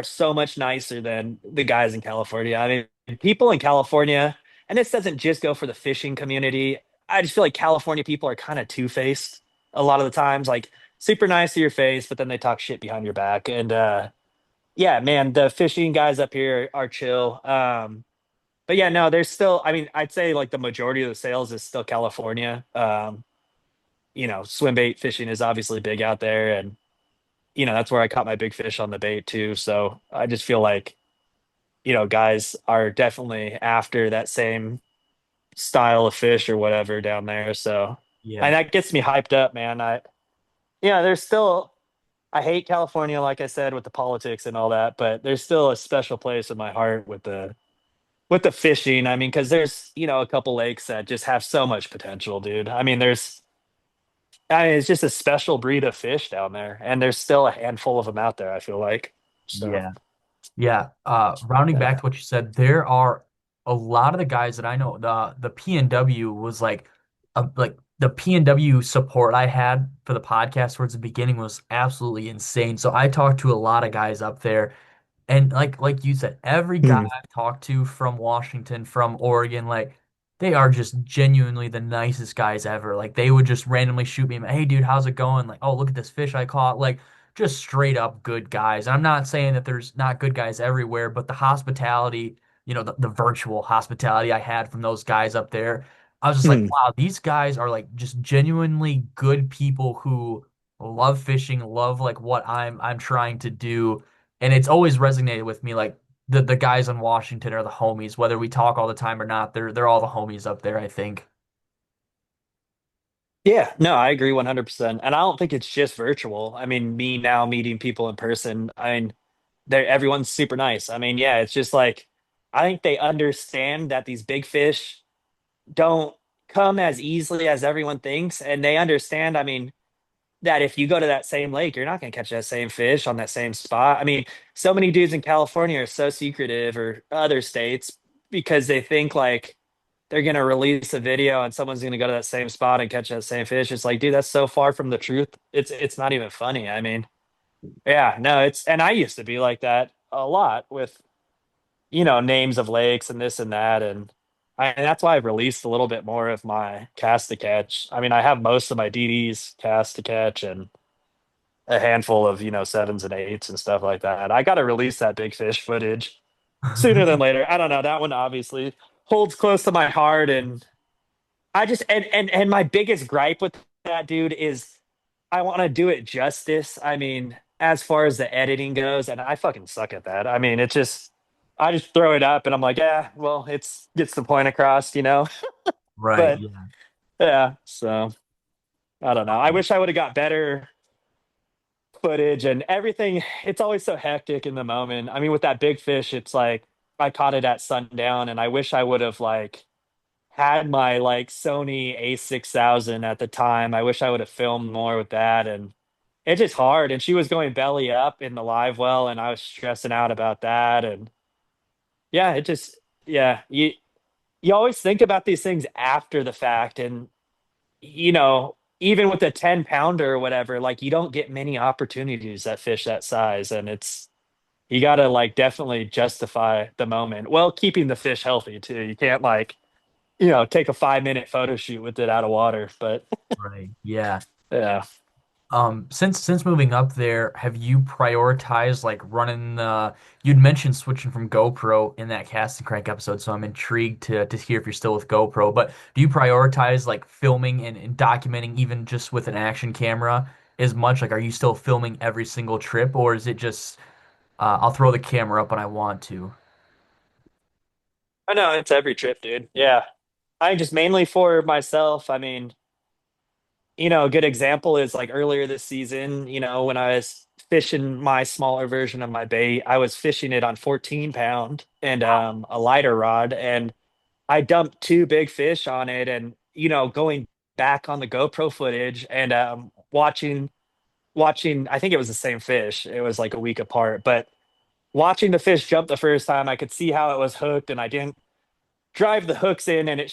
so much nicer than the guys in California. I mean, people in California, and this doesn't just go for the fishing community. I just feel like California people are kind of two-faced a lot of the times, like super nice to your face, but then they talk shit behind your back. And yeah, man, the fishing guys up here are chill. But yeah, no, there's still, I mean, I'd say like the majority of the sales is still California. Swim bait fishing is obviously big out there, and that's where I caught my big fish on the bait too. So I just feel like guys are definitely after that same style of fish or whatever down there. So, Yeah. and that gets me hyped up, man. There's still, I hate California, like I said, with the politics and all that, but there's still a special place in my heart with the fishing. I mean, because there's, a couple lakes that just have so much potential, dude. I mean, it's just a special breed of fish down there, and there's still a handful of them out there, I feel like. So, Yeah. Yeah, rounding back yeah. to what you said, there are a lot of the guys that I know. The PNW was like the PNW support I had for the podcast towards the beginning was absolutely insane. So I talked to a lot of guys up there, and like you said, every guy Hmm. I've talked to from Washington, from Oregon, like they are just genuinely the nicest guys ever. Like they would just randomly shoot me, hey dude, how's it going? Like, oh, look at this fish I caught. Like just straight up good guys. And I'm not saying that there's not good guys everywhere, but the hospitality, the virtual hospitality I had from those guys up there, I was just like, Hmm. wow, these guys are like just genuinely good people who love fishing, love like what I'm trying to do, and it's always resonated with me. Like the guys in Washington are the homies, whether we talk all the time or not. They're all the homies up there, I think. Yeah, no, I agree 100%. And I don't think it's just virtual. I mean, me now meeting people in person, I mean, everyone's super nice. I mean, yeah, it's just like I think they understand that these big fish don't come as easily as everyone thinks, and they understand, I mean, that if you go to that same lake, you're not going to catch that same fish on that same spot. I mean, so many dudes in California are so secretive, or other states, because they think like they're going to release a video and someone's going to go to that same spot and catch that same fish. It's like, dude, that's so far from the truth. It's not even funny. I mean, yeah, no, it's and I used to be like that a lot with, names of lakes and this and that. And that's why I've released a little bit more of my cast to catch. I mean, I have most of my DDs cast to catch and a handful of, sevens and eights and stuff like that. I got to release that big fish footage sooner than later. I don't know. That one obviously holds close to my heart. And I just, and my biggest gripe with that, dude, is I want to do it justice. I mean, as far as the editing goes, and I fucking suck at that. I mean, I just throw it up and I'm like, yeah, well, it's gets the point across. Right. But Yeah. yeah, so I don't know. I wish I would have got better footage and everything. It's always so hectic in the moment. I mean, with that big fish, it's like I caught it at sundown, and I wish I would have like had my like Sony A6000 at the time. I wish I would have filmed more with that, and it's just hard. And she was going belly up in the live well, and I was stressing out about that. And yeah, yeah, you always think about these things after the fact, and even with a 10 pounder or whatever, like you don't get many opportunities that fish that size, and you got to like definitely justify the moment. Well, keeping the fish healthy too. You can't like take a 5-minute photo shoot with it out of water. But Right. Yeah. yeah. Since moving up there, have you prioritized like running you'd mentioned switching from GoPro in that cast and crank episode, so I'm intrigued to hear if you're still with GoPro, but do you prioritize like filming and documenting even just with an action camera as much? Like, are you still filming every single trip, or is it just I'll throw the camera up when I want to? I know it's every trip, dude. Yeah. I just mainly for myself. I mean, a good example is like earlier this season, when I was fishing my smaller version of my bait, I was fishing it on 14 pound and a lighter rod. And I dumped two big fish on it. And, going back on the GoPro footage and watching, I think it was the same fish. It was like a week apart, but watching the fish jump the first time, I could see how it was hooked, and I didn't drive the hooks in, and it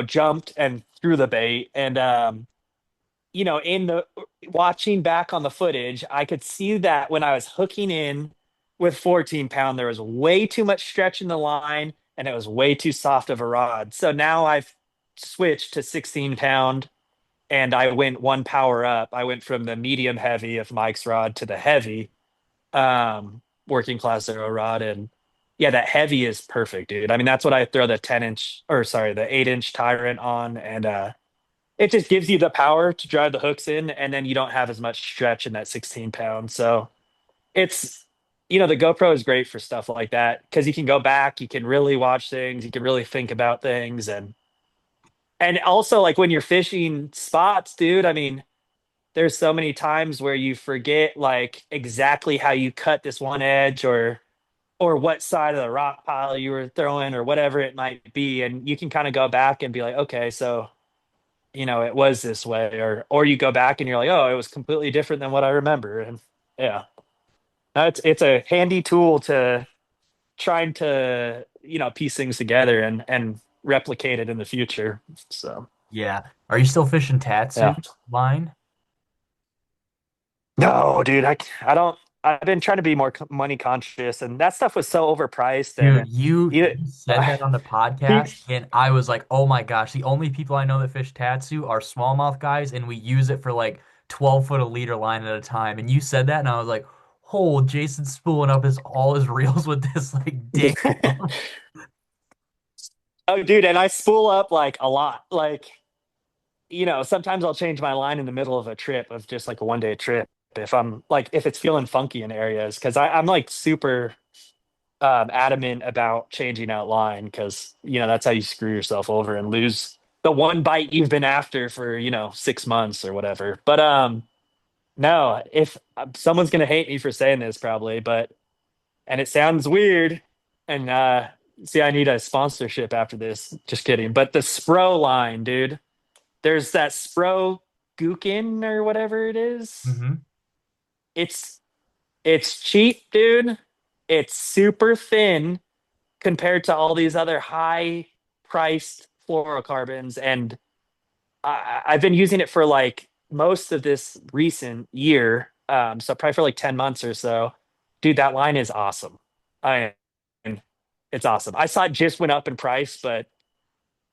jumped and threw the bait. And in the watching back on the footage, I could see that when I was hooking in with 14 pound, there was way too much stretch in the line, and it was way too soft of a rod. So now I've switched to 16 pound, and I went one power up. I went from the medium heavy of Mike's rod to the heavy working class zero rod. And yeah, that heavy is perfect, dude. I mean, that's what I throw the 10-inch, or sorry, the 8-inch Tyrant on. And it just gives you the power to drive the hooks in, and then you don't have as much stretch in that 16 pound. So it's, the GoPro is great for stuff like that because you can go back, you can really watch things, you can really think about things. And also, like when you're fishing spots, dude, I mean, there's so many times where you forget like exactly how you cut this one edge, or what side of the rock pile you were throwing, or whatever it might be. And you can kind of go back and be like, okay, so it was this way, or you go back and you're like, oh, it was completely different than what I remember. And yeah, it's a handy tool to trying to piece things together and replicate it in the future. So Yeah. Are you still fishing yeah. Tatsu line? No, dude, I don't. I've been trying to be more money conscious, and that stuff was so overpriced. Dude, And you you, said that on the podcast, and I was like, oh my gosh, the only people I know that fish Tatsu are smallmouth guys, and we use it for like 12 foot a leader line at a time. And you said that, and I was like, oh, Jason's spooling up all his reels with this like ding. oh, dude, and I spool up like a lot. Like sometimes I'll change my line in the middle of a trip, of just like a 1 day trip, if I'm like if it's feeling funky in areas, because I'm like super. adamant about changing out line because that's how you screw yourself over and lose the one bite you've been after for 6 months or whatever. But no, if someone's gonna hate me for saying this probably, but and it sounds weird, and see, I need a sponsorship after this. Just kidding. But the Spro line, dude, there's that Spro Gookin or whatever it is. Hmm. It's it's cheap, dude. It's super thin compared to all these other high priced fluorocarbons. And I've been using it for like most of this recent year. So probably for like 10 months or so. Dude, that line is awesome. I It's awesome. I saw it just went up in price, but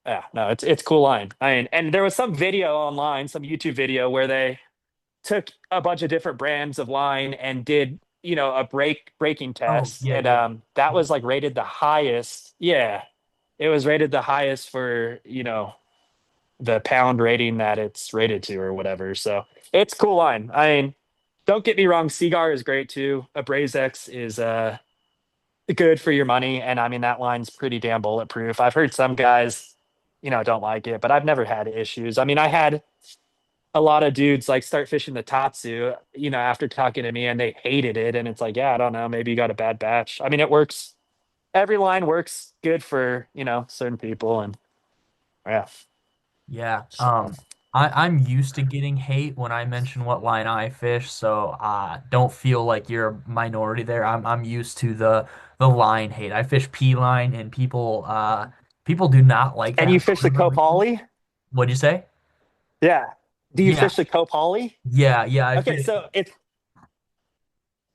yeah, no, it's a cool line. And there was some video online, some YouTube video where they took a bunch of different brands of line and did a breaking Oh, test, yeah, and yeah. that was like rated the highest. Yeah, it was rated the highest for the pound rating that it's rated to or whatever. So it's a cool line. Don't get me wrong, Seagar is great too. Abrazex is good for your money, and I mean that line's pretty damn bulletproof. I've heard some guys don't like it, but I've never had issues. I mean, I had a lot of dudes like start fishing the Tatsu, after talking to me, and they hated it. And it's like, yeah, I don't know, maybe you got a bad batch. I mean, it works. Every line works good for, certain people. And yeah. Yeah. I'm used to getting hate when I mention what line I fish, so don't feel like you're a minority there. I'm used to the line hate. I fish P line, and people do not like And you that for fish the whatever reason. Kopali? What'd you say? Yeah. Do you Yeah, fish the Kopali? yeah. I Okay. fish. So it's,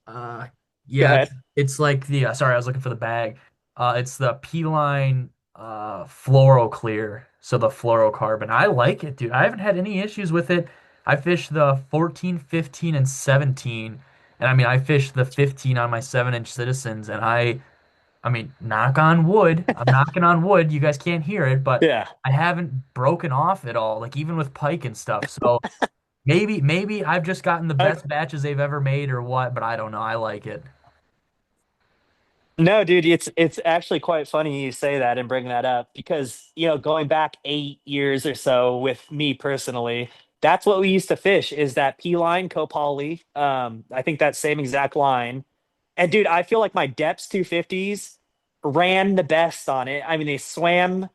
Uh, go yeah, ahead. it's like the sorry, I was looking for the bag. It's the P line fluoro clear, so the fluorocarbon. I like it, dude. I haven't had any issues with it. I fished the 14, 15, and 17, and I mean I fished the 15 on my 7-inch Citizens, and I mean, knock on wood. I'm knocking on wood. You guys can't hear it, but Yeah. I haven't broken off at all, like even with pike and stuff. So maybe I've just gotten the Uh, best batches they've ever made or what, but I don't know. I like it. no, dude, it's actually quite funny you say that and bring that up because, going back 8 years or so with me personally, that's what we used to fish is that P line Kopali. I think that same exact line. And dude, I feel like my Depths 250s ran the best on it. I mean, they swam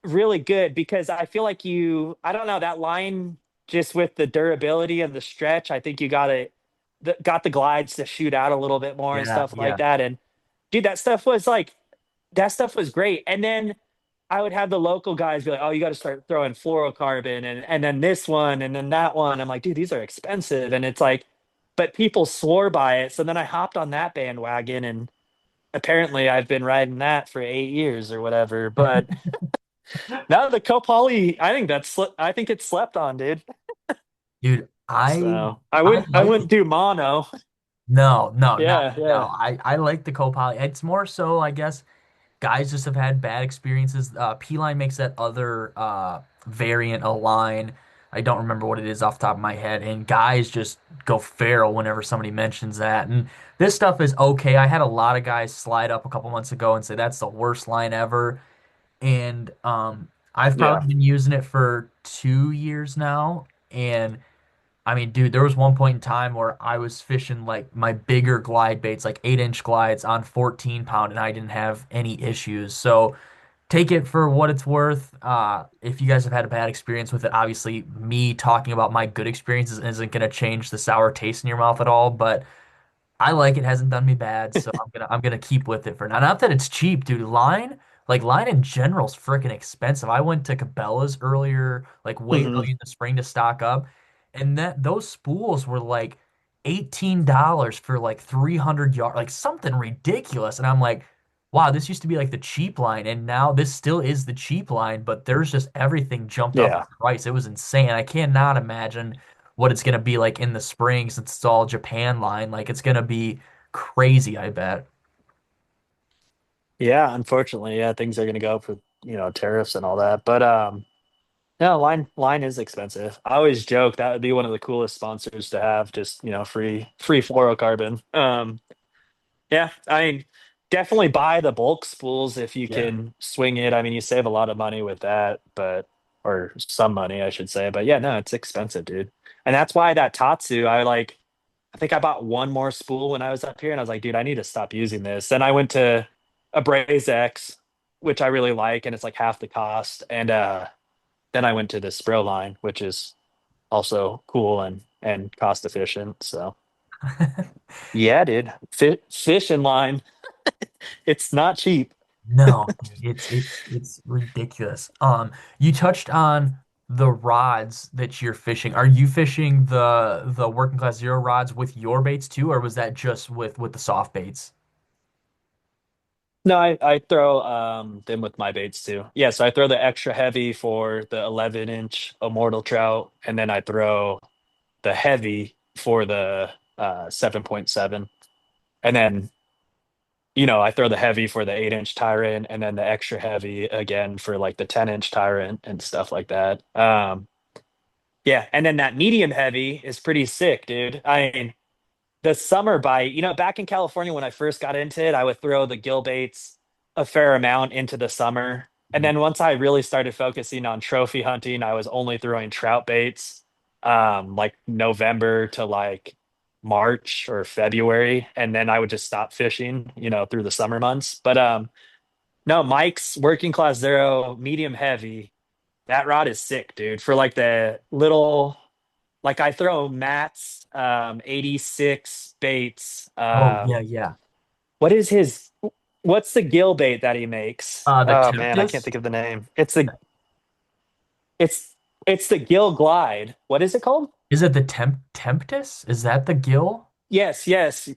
really good because I feel like I don't know, that line just with the durability and the stretch, I think you got the glides to shoot out a little bit more and Yeah, stuff like yeah. that. And dude, that stuff was great. And then I would have the local guys be like, "Oh, you got to start throwing fluorocarbon and then this one and then that one." I'm like, "Dude, these are expensive." And it's like, but people swore by it. So then I hopped on that bandwagon, and apparently I've been riding that for 8 years or whatever. But now the Kopali, I think it's slept on, dude. Dude, So I I wouldn't I like wouldn't it. do mono. No, no, not Yeah, no. yeah, I like the co-pilot. It's more so, I guess, guys just have had bad experiences. P-Line makes that other variant a line. I don't remember what it is off the top of my head, and guys just go feral whenever somebody mentions that. And this stuff is okay. I had a lot of guys slide up a couple months ago and say that's the worst line ever. And I've yeah, probably been using it for 2 years now, and I mean, dude, there was one point in time where I was fishing like my bigger glide baits, like 8-inch glides on 14 pound, and I didn't have any issues. So take it for what it's worth. If you guys have had a bad experience with it, obviously me talking about my good experiences isn't going to change the sour taste in your mouth at all, but I like it, hasn't done me bad, so I'm gonna keep with it for now. Not that it's cheap, dude. Line in general is freaking expensive. I went to Cabela's earlier, like way hmm early in the spring to stock up, and that those spools were like $18 for like 300 yards, like something ridiculous. And I'm like, wow, this used to be like the cheap line, and now this still is the cheap line, but there's just everything jumped up in yeah. price. It was insane. I cannot imagine what it's gonna be like in the spring since it's all Japan line. Like it's gonna be crazy, I bet. Yeah, unfortunately, yeah, things are gonna go up with, tariffs and all that. But no, line is expensive. I always joke that would be one of the coolest sponsors to have, just, free fluorocarbon. Yeah, I mean, definitely buy the bulk spools if you Yeah. can swing it. I mean, you save a lot of money with that, but or some money, I should say. But yeah, no, it's expensive, dude. And that's why that Tatsu, I think I bought one more spool when I was up here, and I was like, dude, I need to stop using this. Then I went to a Braze X, which I really like, and it's like half the cost. And then I went to the Spro line, which is also cool and cost efficient. So yeah, dude, fish in line, it's not cheap. No, it's ridiculous. You touched on the rods that you're fishing. Are you fishing the working class zero rods with your baits too, or was that just with the soft baits? No, I throw them with my baits too. Yeah, so I throw the extra heavy for the 11-inch immortal trout, and then I throw the heavy for the 7.7. And then, I throw the heavy for the 8-inch tyrant, and then the extra heavy again for like the 10-inch tyrant and stuff like that. Yeah, and then that medium heavy is pretty sick, dude. I mean, the summer bite, back in California when I first got into it, I would throw the gill baits a fair amount into the summer. And then once I really started focusing on trophy hunting, I was only throwing trout baits like November to like March or February. And then I would just stop fishing, through the summer months. But no, Mike's working class zero, medium heavy. That rod is sick, dude. For like the little like I throw Matt's 86 baits. Oh yeah, yeah. What is his what's the gill bait that he makes? The Oh man, I can't Tempest? think of the name. It's it's the gill glide. What is it called? Is it the Tempest? Is that the gill? Yes, yes.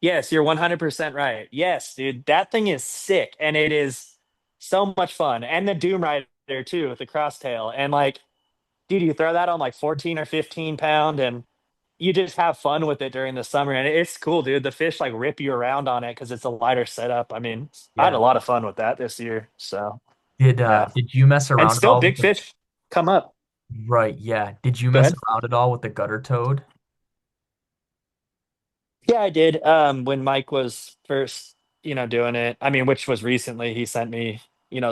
Yes, you're 100% right. Yes, dude. That thing is sick and it is so much fun. And the Doom Rider too with the crosstail. And like, dude, you throw that on like 14 or 15 pound and you just have fun with it during the summer, and it's cool, dude. The fish like rip you around on it because it's a lighter setup. I mean, I had a Yeah. lot of fun with that this year. So yeah, Did you mess and around at still all with big the fish come up. right, yeah. Did you Go mess ahead. around at all with the gutter toad? Yeah, I did. When Mike was first, doing it. I mean, which was recently. He sent me,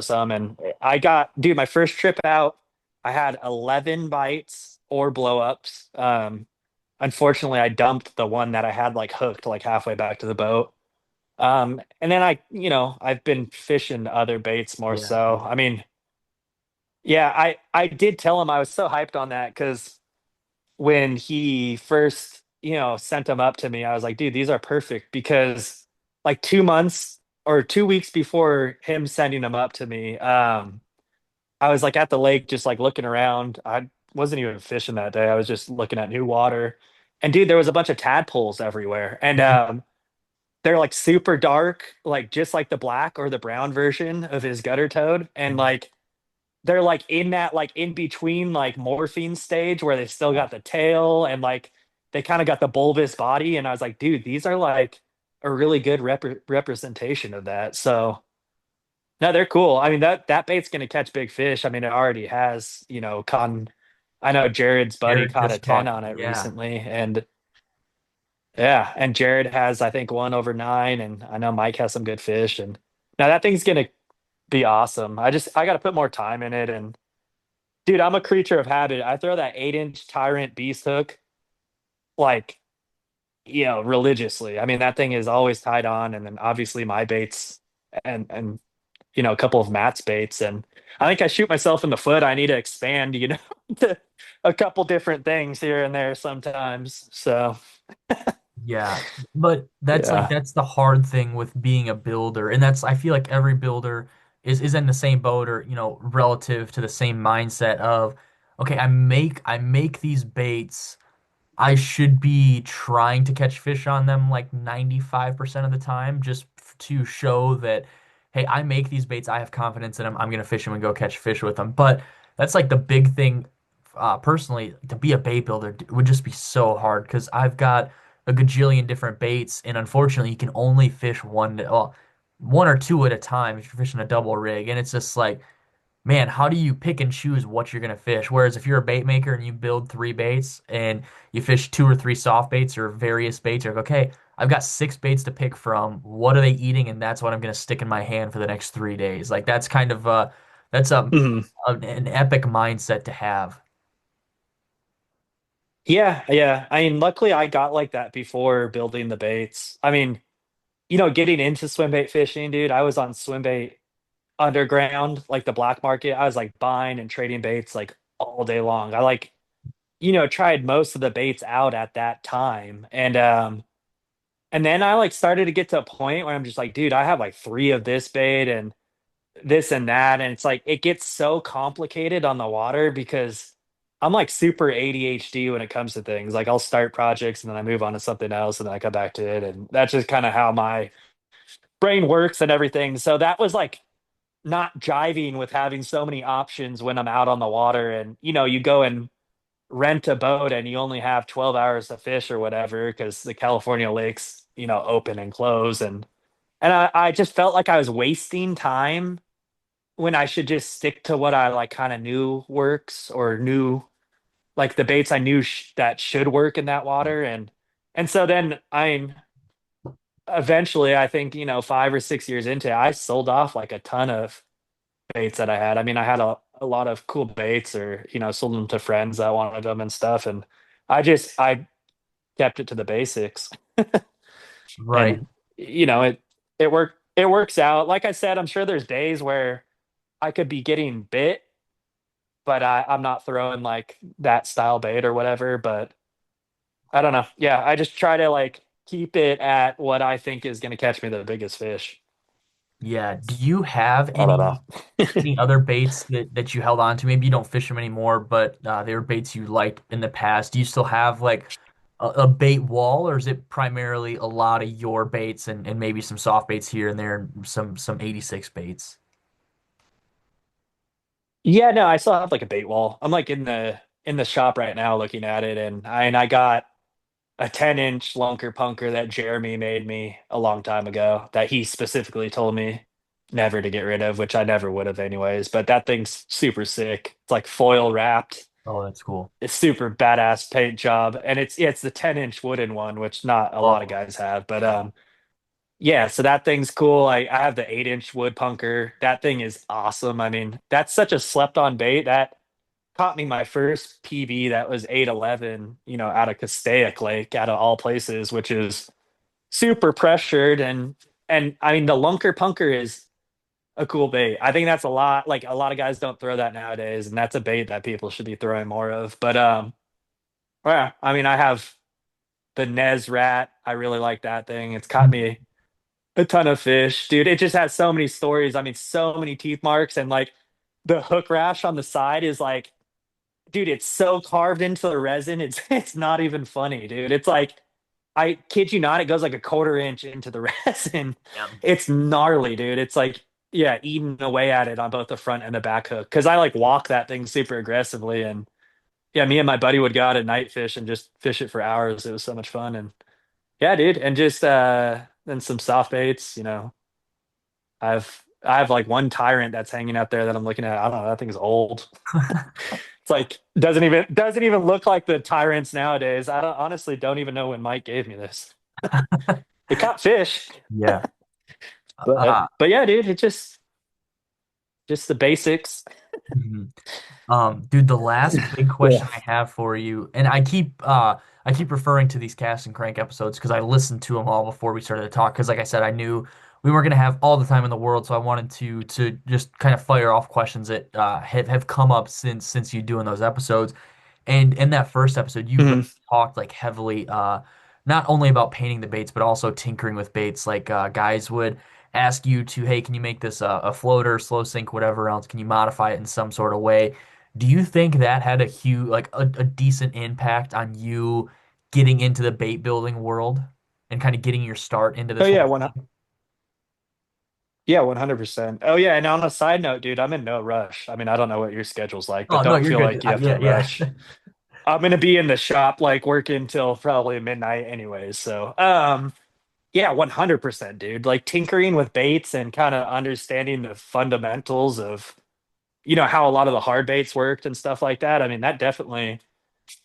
some, and I got, dude, my first trip out. I had 11 bites or blow ups. Unfortunately, I dumped the one that I had like hooked like halfway back to the boat. And then I've been fishing other baits more Yeah, so. yeah. I mean, yeah, I did tell him I was so hyped on that because when he first, sent them up to me, I was like, dude, these are perfect because like 2 months or 2 weeks before him sending them up to me, I was like at the lake just like looking around. I wasn't even fishing that day. I was just looking at new water. And dude, there was a bunch of tadpoles everywhere. And they're like super dark, like just like the black or the brown version of his gutter toad. And like they're like in that like in between like morphine stage where they still got the tail and like they kind of got the bulbous body. And I was like, dude, these are like a really good representation of that. So no, they're cool. I mean that bait's gonna catch big fish. I mean, it already has, con I know Jared's buddy Jared caught a just 10 talked. on it Yeah. recently. And yeah, and Jared has I think one over 9, and I know Mike has some good fish. And now that thing's gonna be awesome. I got to put more time in it. And dude, I'm a creature of habit. I throw that 8-inch Tyrant Beast hook like religiously. I mean, that thing is always tied on, and then obviously my baits and a couple of Matt's baits. And I think I shoot myself in the foot. I need to expand, to a couple different things here and there sometimes. So Yeah, but that's like yeah. that's the hard thing with being a builder, and that's I feel like every builder is in the same boat or relative to the same mindset of okay, I make these baits. I should be trying to catch fish on them like 95% of the time just to show that, hey, I make these baits, I have confidence in them, I'm gonna fish them and go catch fish with them. But that's like the big thing, personally, to be a bait builder would just be so hard because I've got a gajillion different baits, and unfortunately, you can only fish well, one or two at a time if you're fishing a double rig, and it's just like man, how do you pick and choose what you're gonna fish? Whereas if you're a bait maker and you build three baits and you fish two or three soft baits or various baits, you're like, okay, I've got 6 baits to pick from. What are they eating? And that's what I'm going to stick in my hand for the next 3 days. Like that's kind of that's Mhm. an epic mindset to have. Yeah, yeah. I mean, luckily I got like that before building the baits. I mean, getting into swim bait fishing, dude, I was on swim bait underground, like the black market. I was like buying and trading baits like all day long. I like, tried most of the baits out at that time. And then I like started to get to a point where I'm just like, dude, I have like three of this bait and this and that. And it's like it gets so complicated on the water because I'm like super ADHD when it comes to things. Like I'll start projects and then I move on to something else and then I come back to it. And that's just kind of how my brain works and everything. So that was like not jiving with having so many options when I'm out on the water. And, you go and rent a boat and you only have 12 hours to fish or whatever because the California lakes, open and close. And I just felt like I was wasting time when I should just stick to what I like kind of knew works or knew like the baits I knew that should work in that water. And so then I eventually I think, 5 or 6 years into it, I sold off like a ton of baits that I had. I mean, I had a lot of cool baits or, sold them to friends that wanted them and stuff. And I kept it to the basics. Right. And, it works out. Like I said, I'm sure there's days where I could be getting bit, but I'm not throwing like that style bait or whatever. But I don't know. Yeah, I just try to like keep it at what I think is going to catch me the biggest fish. Yeah. Do you have I don't know. any other baits that you held on to? Maybe you don't fish them anymore, but they were baits you liked in the past. Do you still have like a bait wall, or is it primarily a lot of your baits and maybe some soft baits here and there and some 86 baits? Yeah, no, I still have like a bait wall. I'm like in the shop right now looking at it, and I got a 10-inch lunker punker that Jeremy made me a long time ago that he specifically told me never to get rid of, which I never would have anyways. But that thing's super sick. It's like foil wrapped. Oh, that's cool. It's super badass paint job, and it's the 10-inch wooden one, which not a lot of Oh, guys have. But yeah, so that thing's cool. I have the 8-inch wood punker. That thing is awesome. I mean, that's such a slept on bait that caught me my first PB that was 811, out of Castaic Lake, out of all places, which is super pressured. And I mean, the lunker punker is a cool bait. I think that's a lot of guys don't throw that nowadays, and that's a bait that people should be throwing more of. But yeah, I mean, I have the Nez Rat. I really like that thing. It's caught me a ton of fish, dude. It just has so many stories. I mean, so many teeth marks, and like the hook rash on the side is like, dude, it's so carved into the resin. It's it's not even funny, dude. It's like I kid you not, it goes like a quarter inch into the resin. yeah. It's gnarly, dude. It's like, yeah, eating away at it on both the front and the back hook. Cause I like walk that thing super aggressively. And yeah, me and my buddy would go out at night fish and just fish it for hours. It was so much fun. And yeah, dude. And just then some soft baits, I have like one tyrant that's hanging out there that I'm looking at. I don't know, that thing's old. It's like doesn't even look like the tyrants nowadays. I honestly don't even know when Mike gave me this. It caught fish, Yeah. but Uh, but yeah, dude, it just the basics. mhm. Dude, the last big Yeah. question I have for you, and I keep referring to these cast and crank episodes because I listened to them all before we started to talk. Because like I said, I knew we weren't gonna have all the time in the world, so I wanted to just kind of fire off questions that have come up since you doing those episodes. And in that first episode, you really Mhm. talked like heavily, not only about painting the baits, but also tinkering with baits. Like guys would ask you to, hey, can you make this a floater, slow sink, whatever else? Can you modify it in some sort of way? Do you think that had a huge, like a decent impact on you getting into the bait building world and kind of getting your start into Oh this yeah, whole one. thing? Yeah, 100%. Oh yeah, and on a side note, dude, I'm in no rush. I mean, I don't know what your schedule's like, but Oh no, don't you're feel good. like you have to Yeah, yeah. rush. I'm gonna be in the shop like working till probably midnight anyways. So yeah, 100%, dude. Like tinkering with baits and kind of understanding the fundamentals of, how a lot of the hard baits worked and stuff like that. I mean, that definitely,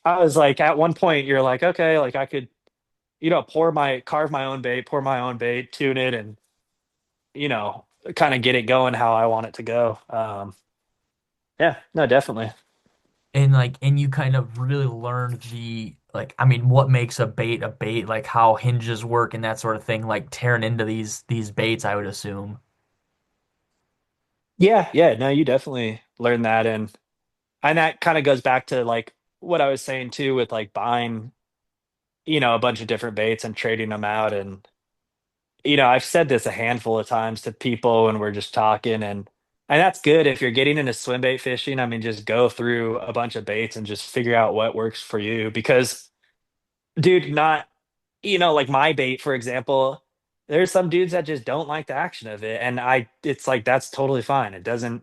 I was like, at one point, you're like, okay, like I could, carve my own bait, pour my own bait, tune it, and you know, kind of get it going how I want it to go. Yeah, no, definitely. And like, and you kind of really learned the like, I mean, what makes a bait, like how hinges work and that sort of thing, like tearing into these baits, I would assume. Yeah, yeah, no, you definitely learn that, and that kind of goes back to like what I was saying too with like buying, a bunch of different baits and trading them out. And I've said this a handful of times to people when we're just talking, and that's good if you're getting into swim bait fishing. I mean, just go through a bunch of baits and just figure out what works for you because dude, not like my bait, for example, there's some dudes that just don't like the action of it. And it's like, that's totally fine. It doesn't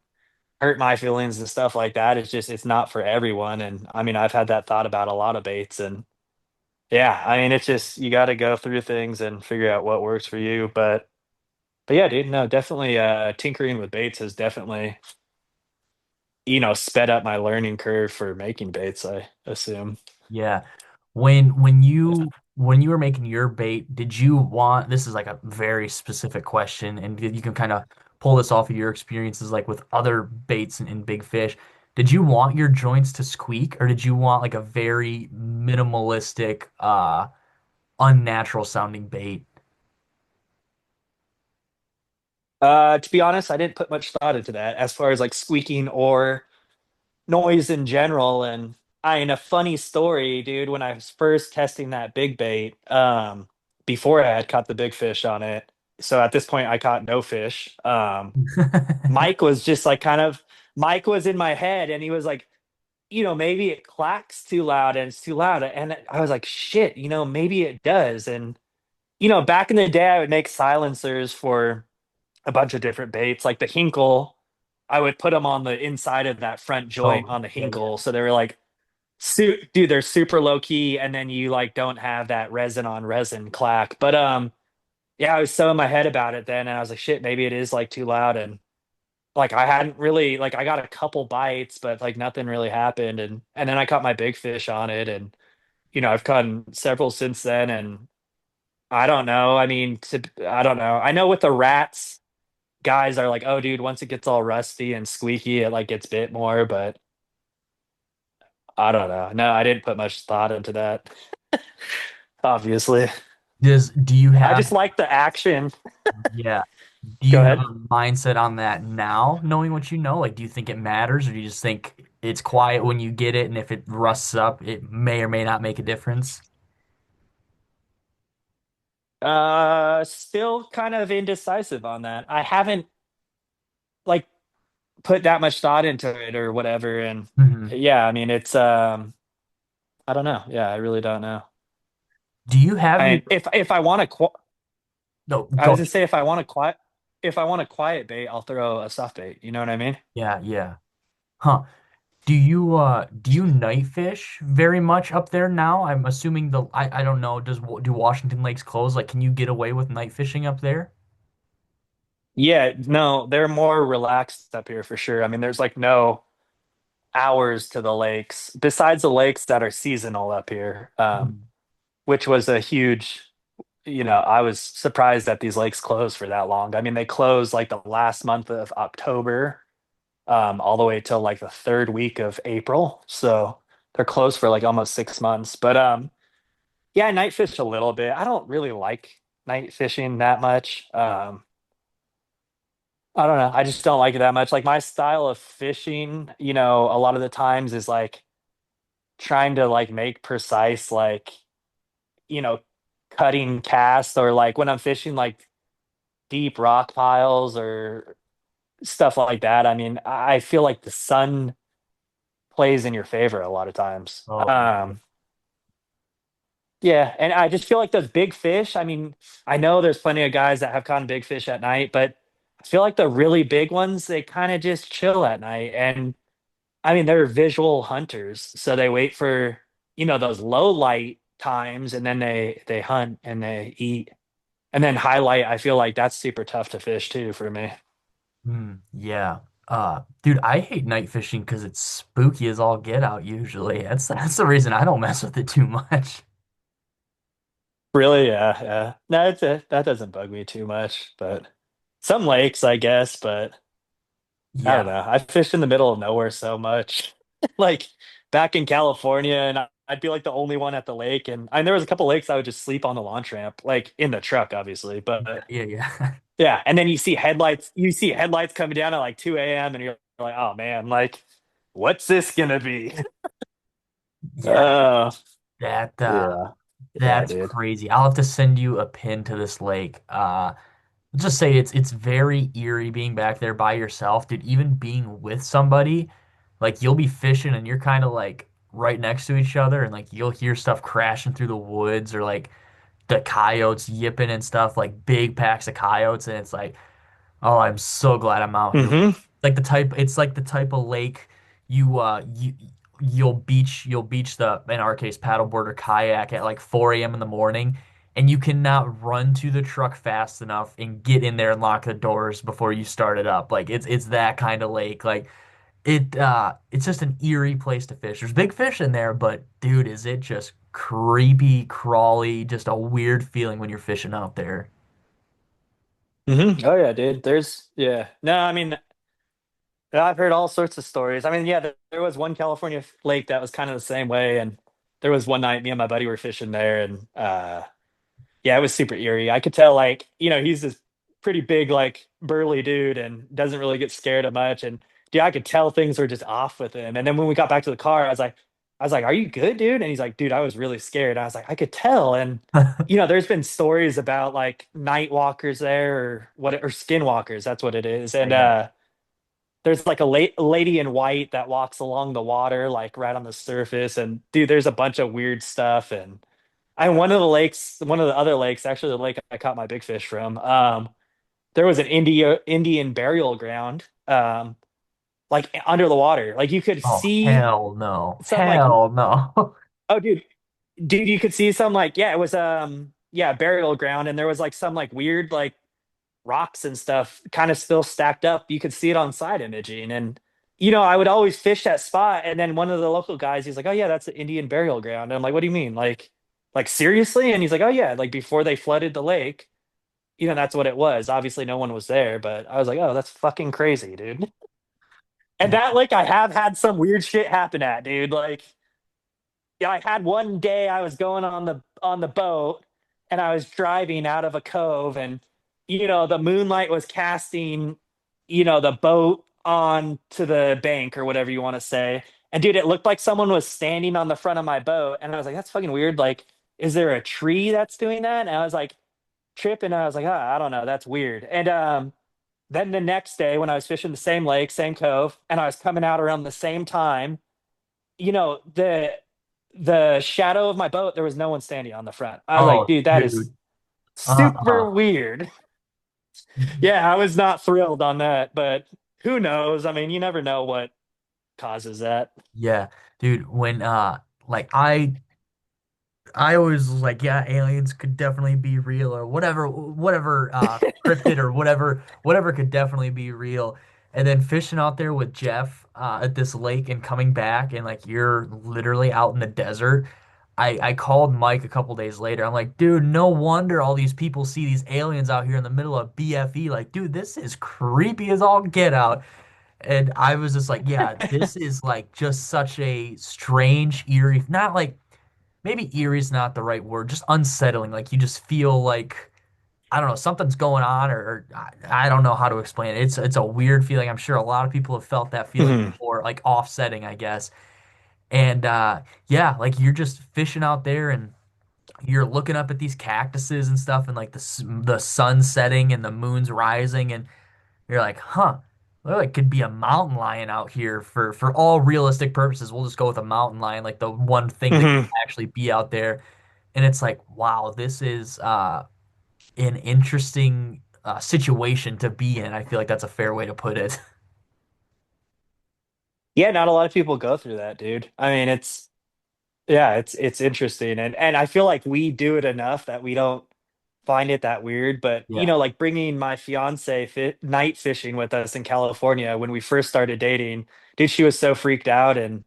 hurt my feelings and stuff like that. It's just, it's not for everyone. And I mean, I've had that thought about a lot of baits. And yeah, I mean, it's just, you got to go through things and figure out what works for you. But yeah, dude, no, definitely, tinkering with baits has definitely, sped up my learning curve for making baits, I assume. Yeah. When you were making your bait, did you want, this is like a very specific question, and you can kind of pull this off of your experiences like with other baits and big fish. Did you want your joints to squeak, or did you want like a very minimalistic, unnatural sounding bait? To be honest, I didn't put much thought into that as far as like squeaking or noise in general. And a funny story, dude, when I was first testing that big bait, before I had caught the big fish on it. So at this point I caught no fish. Mike was just like Mike was in my head and he was like, maybe it clacks too loud and it's too loud. And I was like, shit, maybe it does. And, back in the day, I would make silencers for a bunch of different baits, like the Hinkle. I would put them on the inside of that front joint Oh, on the yeah, yeah. Hinkle. So they were like, dude, they're super low key. And then you like don't have that resin on resin clack. But, yeah, I was so in my head about it then. And I was like, shit, maybe it is like too loud. And like I hadn't really like I got a couple bites, but like nothing really happened. And then I caught my big fish on it, and I've caught several since then. And I don't know. I mean, I don't know. I know with the rats, guys are like, oh, dude, once it gets all rusty and squeaky, it like gets bit more. But I don't know. No, I didn't put much thought into that. Obviously, Do you I have, just like the action. yeah, do Go you have ahead. a mindset on that now, knowing what you know? Like, do you think it matters, or do you just think it's quiet when you get it, and if it rusts up, it may or may not make a difference? Still kind of indecisive on that. I haven't like put that much thought into it or whatever. And Hmm. yeah, I mean, it's I don't know. Yeah, I really don't know. Do you have your, And if I want to, no, I go was ahead. to say if I want a quiet bait, I'll throw a soft bait. You know what I mean? Yeah, yeah. Huh. Do you night fish very much up there now? I'm assuming I don't know, do Washington Lakes close? Like, can you get away with night fishing up there? Yeah, no, they're more relaxed up here for sure. I mean, there's like no hours to the lakes besides the lakes that are seasonal up here, Mhm. which was a huge. I was surprised that these lakes closed for that long. I mean, they closed like the last month of October, all the way till like the third week of April. So they're closed for like almost 6 months. But yeah, I night fish a little bit. I don't really like night fishing that much. I don't know. I just don't like it that much. Like my style of fishing, a lot of the times is like trying to like make precise like, you know, cutting casts, or like when I'm fishing like deep rock piles or stuff like that. I mean, I feel like the sun plays in your favor a lot of times. Oh, yeah. Yeah, and I just feel like those big fish. I mean, I know there's plenty of guys that have caught big fish at night, but I feel like the really big ones, they kind of just chill at night. And I mean, they're visual hunters, so they wait for, those low light times, and then they hunt and they eat. And then highlight, I feel like that's super tough to fish too for me. Yeah. Dude, I hate night fishing because it's spooky as all get out usually. That's the reason I don't mess with it too much. Really, yeah, yeah. No, that doesn't bug me too much, but some lakes, I guess, but I don't Yeah. know. I fished in the middle of nowhere so much. Like back in California, and I'd be like the only one at the lake, and there was a couple lakes I would just sleep on the launch ramp, like in the truck, obviously. But Yeah, yeah. yeah, and then you see headlights coming down at like 2 a.m. and you're like, oh man, like what's this gonna be? Yeah. Uh, That yeah, yeah, that's dude. crazy. I'll have to send you a pin to this lake. Just say it's very eerie being back there by yourself, dude. Even being with somebody, like you'll be fishing and you're kind of like right next to each other, and like you'll hear stuff crashing through the woods or like the coyotes yipping and stuff, like big packs of coyotes, and it's like, oh, I'm so glad I'm out here. Hmm. It's like the type of lake you'll beach the, in our case, paddleboard or kayak at like 4 a.m. in the morning, and you cannot run to the truck fast enough and get in there and lock the doors before you start it up. Like it's that kind of lake. Like it's just an eerie place to fish. There's big fish in there, but dude, is it just creepy, crawly, just a weird feeling when you're fishing out there. Hmm. Oh yeah, dude. Yeah. No, I mean, I've heard all sorts of stories. I mean, yeah, there was one California lake that was kind of the same way, and there was one night me and my buddy were fishing there, and yeah, it was super eerie. I could tell, like, he's this pretty big, like, burly dude and doesn't really get scared of much. And dude, I could tell things were just off with him. And then when we got back to the car, I was like, "Are you good, dude?" And he's like, "Dude, I was really scared." I was like, "I could tell." And there's been stories about like night walkers there or what, or skinwalkers. That's what it is. And Yeah. there's like a lady in white that walks along the water, like right on the surface. And dude, there's a bunch of weird stuff. And one of the other lakes, actually the lake I caught my big fish from, there was an Indian burial ground, like under the water. Like you could Oh, see hell no. some like, Hell no. oh dude, you could see some like, yeah, it was yeah, burial ground, and there was like some like weird like rocks and stuff kind of still stacked up. You could see it on side imaging. And I would always fish that spot, and then one of the local guys, he's like, "Oh yeah, that's the Indian burial ground." And I'm like, "What do you mean? Like seriously?" And he's like, "Oh yeah, like before they flooded the lake, that's what it was. Obviously no one was there, but I was like, "Oh, that's fucking crazy, dude." And Yeah. that lake I have had some weird shit happen at, dude. Like, yeah, I had one day I was going on the boat, and I was driving out of a cove, and the moonlight was casting the boat onto the bank or whatever you want to say. And dude, it looked like someone was standing on the front of my boat, and I was like, that's fucking weird. Like, is there a tree that's doing that? And I was like tripping, and I was like, I don't know, that's weird. And then the next day when I was fishing the same lake, same cove, and I was coming out around the same time, you know, the the shadow of my boat, there was no one standing on the front. I was like, Oh, dude, that is dude. Uh-uh. super weird. Yeah, I was not thrilled on that, but who knows? I mean, you never know what causes that. Yeah, dude, when like I always was like, yeah, aliens could definitely be real or whatever cryptid or whatever could definitely be real. And then fishing out there with Jeff at this lake and coming back and like you're literally out in the desert. I called Mike a couple days later. I'm like, dude, no wonder all these people see these aliens out here in the middle of BFE. Like, dude, this is creepy as all get out. And I was just like, yeah, this is like just such a strange, eerie, not like maybe eerie is not the right word, just unsettling. Like you just feel like I don't know, something's going on, or I don't know how to explain it. It's a weird feeling. I'm sure a lot of people have felt that feeling Mhm. before, like offsetting, I guess. And yeah, like you're just fishing out there and you're looking up at these cactuses and stuff, and like the sun setting and the moon's rising, and you're like, huh. Well, it could be a mountain lion out here for all realistic purposes. We'll just go with a mountain lion, like the one thing that could Mhm. actually be out there. And it's like, wow, this is an interesting situation to be in. I feel like that's a fair way to put it. Yeah, not a lot of people go through that, dude. I mean, yeah, it's interesting, and I feel like we do it enough that we don't find it that weird. But Yeah. like bringing my fiance night fishing with us in California when we first started dating, dude, she was so freaked out, and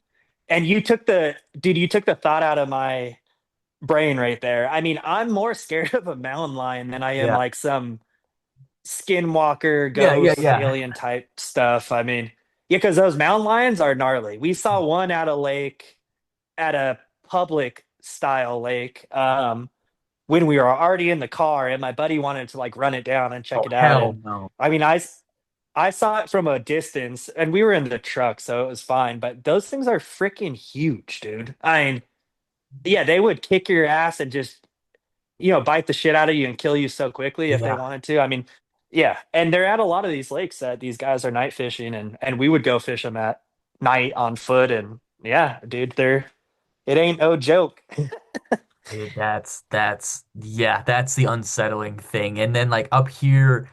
you took the thought out of my brain right there. I mean, I'm more scared of a mountain lion than I am Yeah. like some skinwalker, Yeah, yeah, ghost, yeah. alien type stuff. I mean, yeah, because those mountain lions are gnarly. We saw one at a lake, at a public style lake, when we were already in the car, and my buddy wanted to like run it down and check Oh, it out. hell And no. I mean, I saw it from a distance, and we were in the truck, so it was fine. But those things are freaking huge, dude. I mean, yeah, they would kick your ass and just bite the shit out of you and kill you so quickly if they Yeah. wanted to. I mean, yeah, and they're at a lot of these lakes that these guys are night fishing, and we would go fish them at night on foot, and yeah, dude, it ain't no joke. Dude, that's the unsettling thing. And then like up here,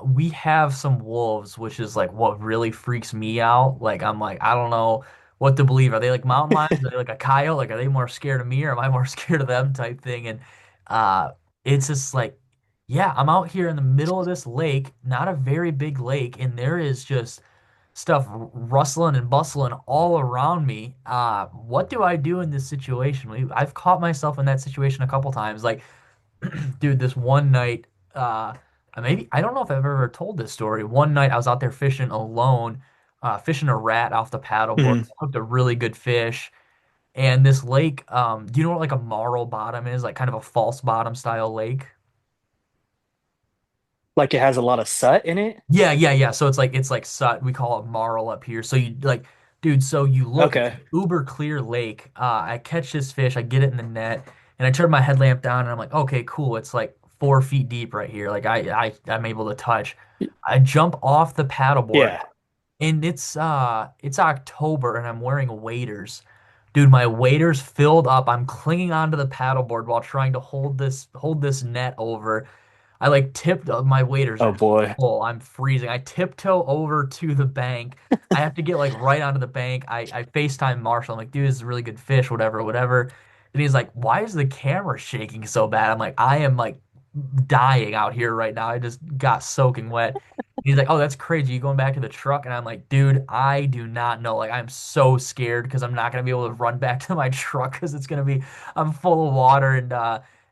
we have some wolves, which is like what really freaks me out. Like I'm like, I don't know what to believe. Are they like mountain lions? Are they like a coyote? Like are they more scared of me or am I more scared of them type thing? And uh it's just like, yeah, I'm out here in the middle of this lake, not a very big lake, and there is just stuff rustling and bustling all around me. What do I do in this situation? I've caught myself in that situation a couple times. Like, dude, this one night, uh, maybe I don't know if I've ever told this story. One night I was out there fishing alone, fishing a rat off the paddleboard. Mhm. Hooked a really good fish. And this lake, do you know what like a marl bottom is? Like kind of a false bottom style lake. Like it has a lot of sut in it. Yeah, yeah, yeah. So it's like sut. We call it marl up here. So you like, dude. So you look, it's Okay. an uber clear lake. I catch this fish, I get it in the net, and I turn my headlamp down, and I'm like, okay, cool. It's like 4 feet deep right here. Like I'm able to touch. I jump off the paddleboard, Yeah. and it's October, and I'm wearing waders. Dude, my waders filled up. I'm clinging onto the paddleboard while trying to hold this net over. I like tipped my waders Oh are boy. full. I'm freezing. I tiptoe over to the bank. I have to get like right onto the bank. I FaceTime Marshall. I'm like, dude, this is a really good fish, whatever, whatever. And he's like, why is the camera shaking so bad? I'm like, I am like dying out here right now. I just got soaking wet. He's like, oh, that's crazy. You going back to the truck? And I'm like, dude, I do not know. Like, I'm so scared because I'm not gonna be able to run back to my truck because it's gonna be, I'm full of water and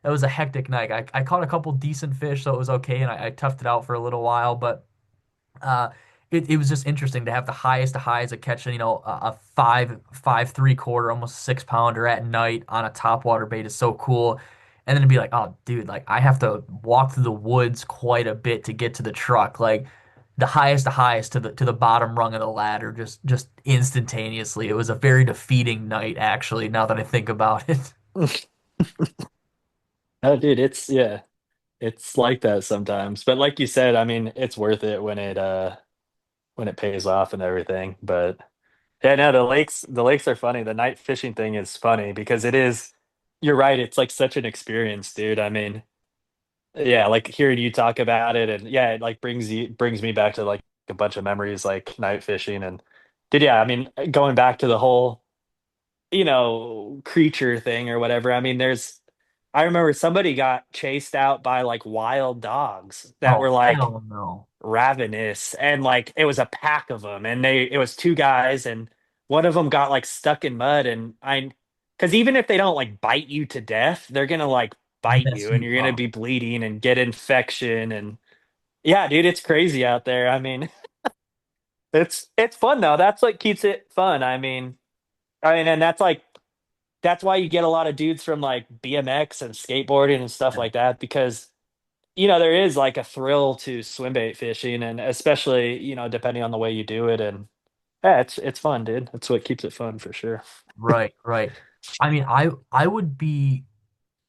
it was a hectic night. I caught a couple decent fish, so it was okay, and I toughed it out for a little while. But uh, it was just interesting to have the highest of highs of catching, a five three quarter, almost 6 pounder at night on a topwater bait is so cool. And then to be like, oh, dude, like I have to walk through the woods quite a bit to get to the truck. Like the highest of highs to the bottom rung of the ladder, just instantaneously. It was a very defeating night, actually. Now that I think about it. Oh, dude, it's yeah, it's like that sometimes. But like you said, I mean, it's worth it when it pays off and everything. But yeah, no, the lakes are funny. The night fishing thing is funny because it is. You're right. It's like such an experience, dude. I mean, yeah, like hearing you talk about it, and yeah, it like brings me back to like a bunch of memories, like night fishing, and did yeah. I mean, going back to the whole creature thing or whatever. I mean, I remember somebody got chased out by like wild dogs that Oh, were like hell no. ravenous, and like it was a pack of them, and it was two guys, and one of them got like stuck in mud, and because even if they don't like bite you to death, they're gonna like bite Mess you, and you you're gonna up. be bleeding and get infection, and yeah, dude, it's crazy out there. I mean, it's fun though. That's what keeps it fun. I mean, and that's why you get a lot of dudes from like BMX and skateboarding and stuff like that because there is like a thrill to swim bait fishing, and especially depending on the way you do it, and yeah, it's fun, dude. That's what keeps it fun for sure. Right, right. I mean, I would be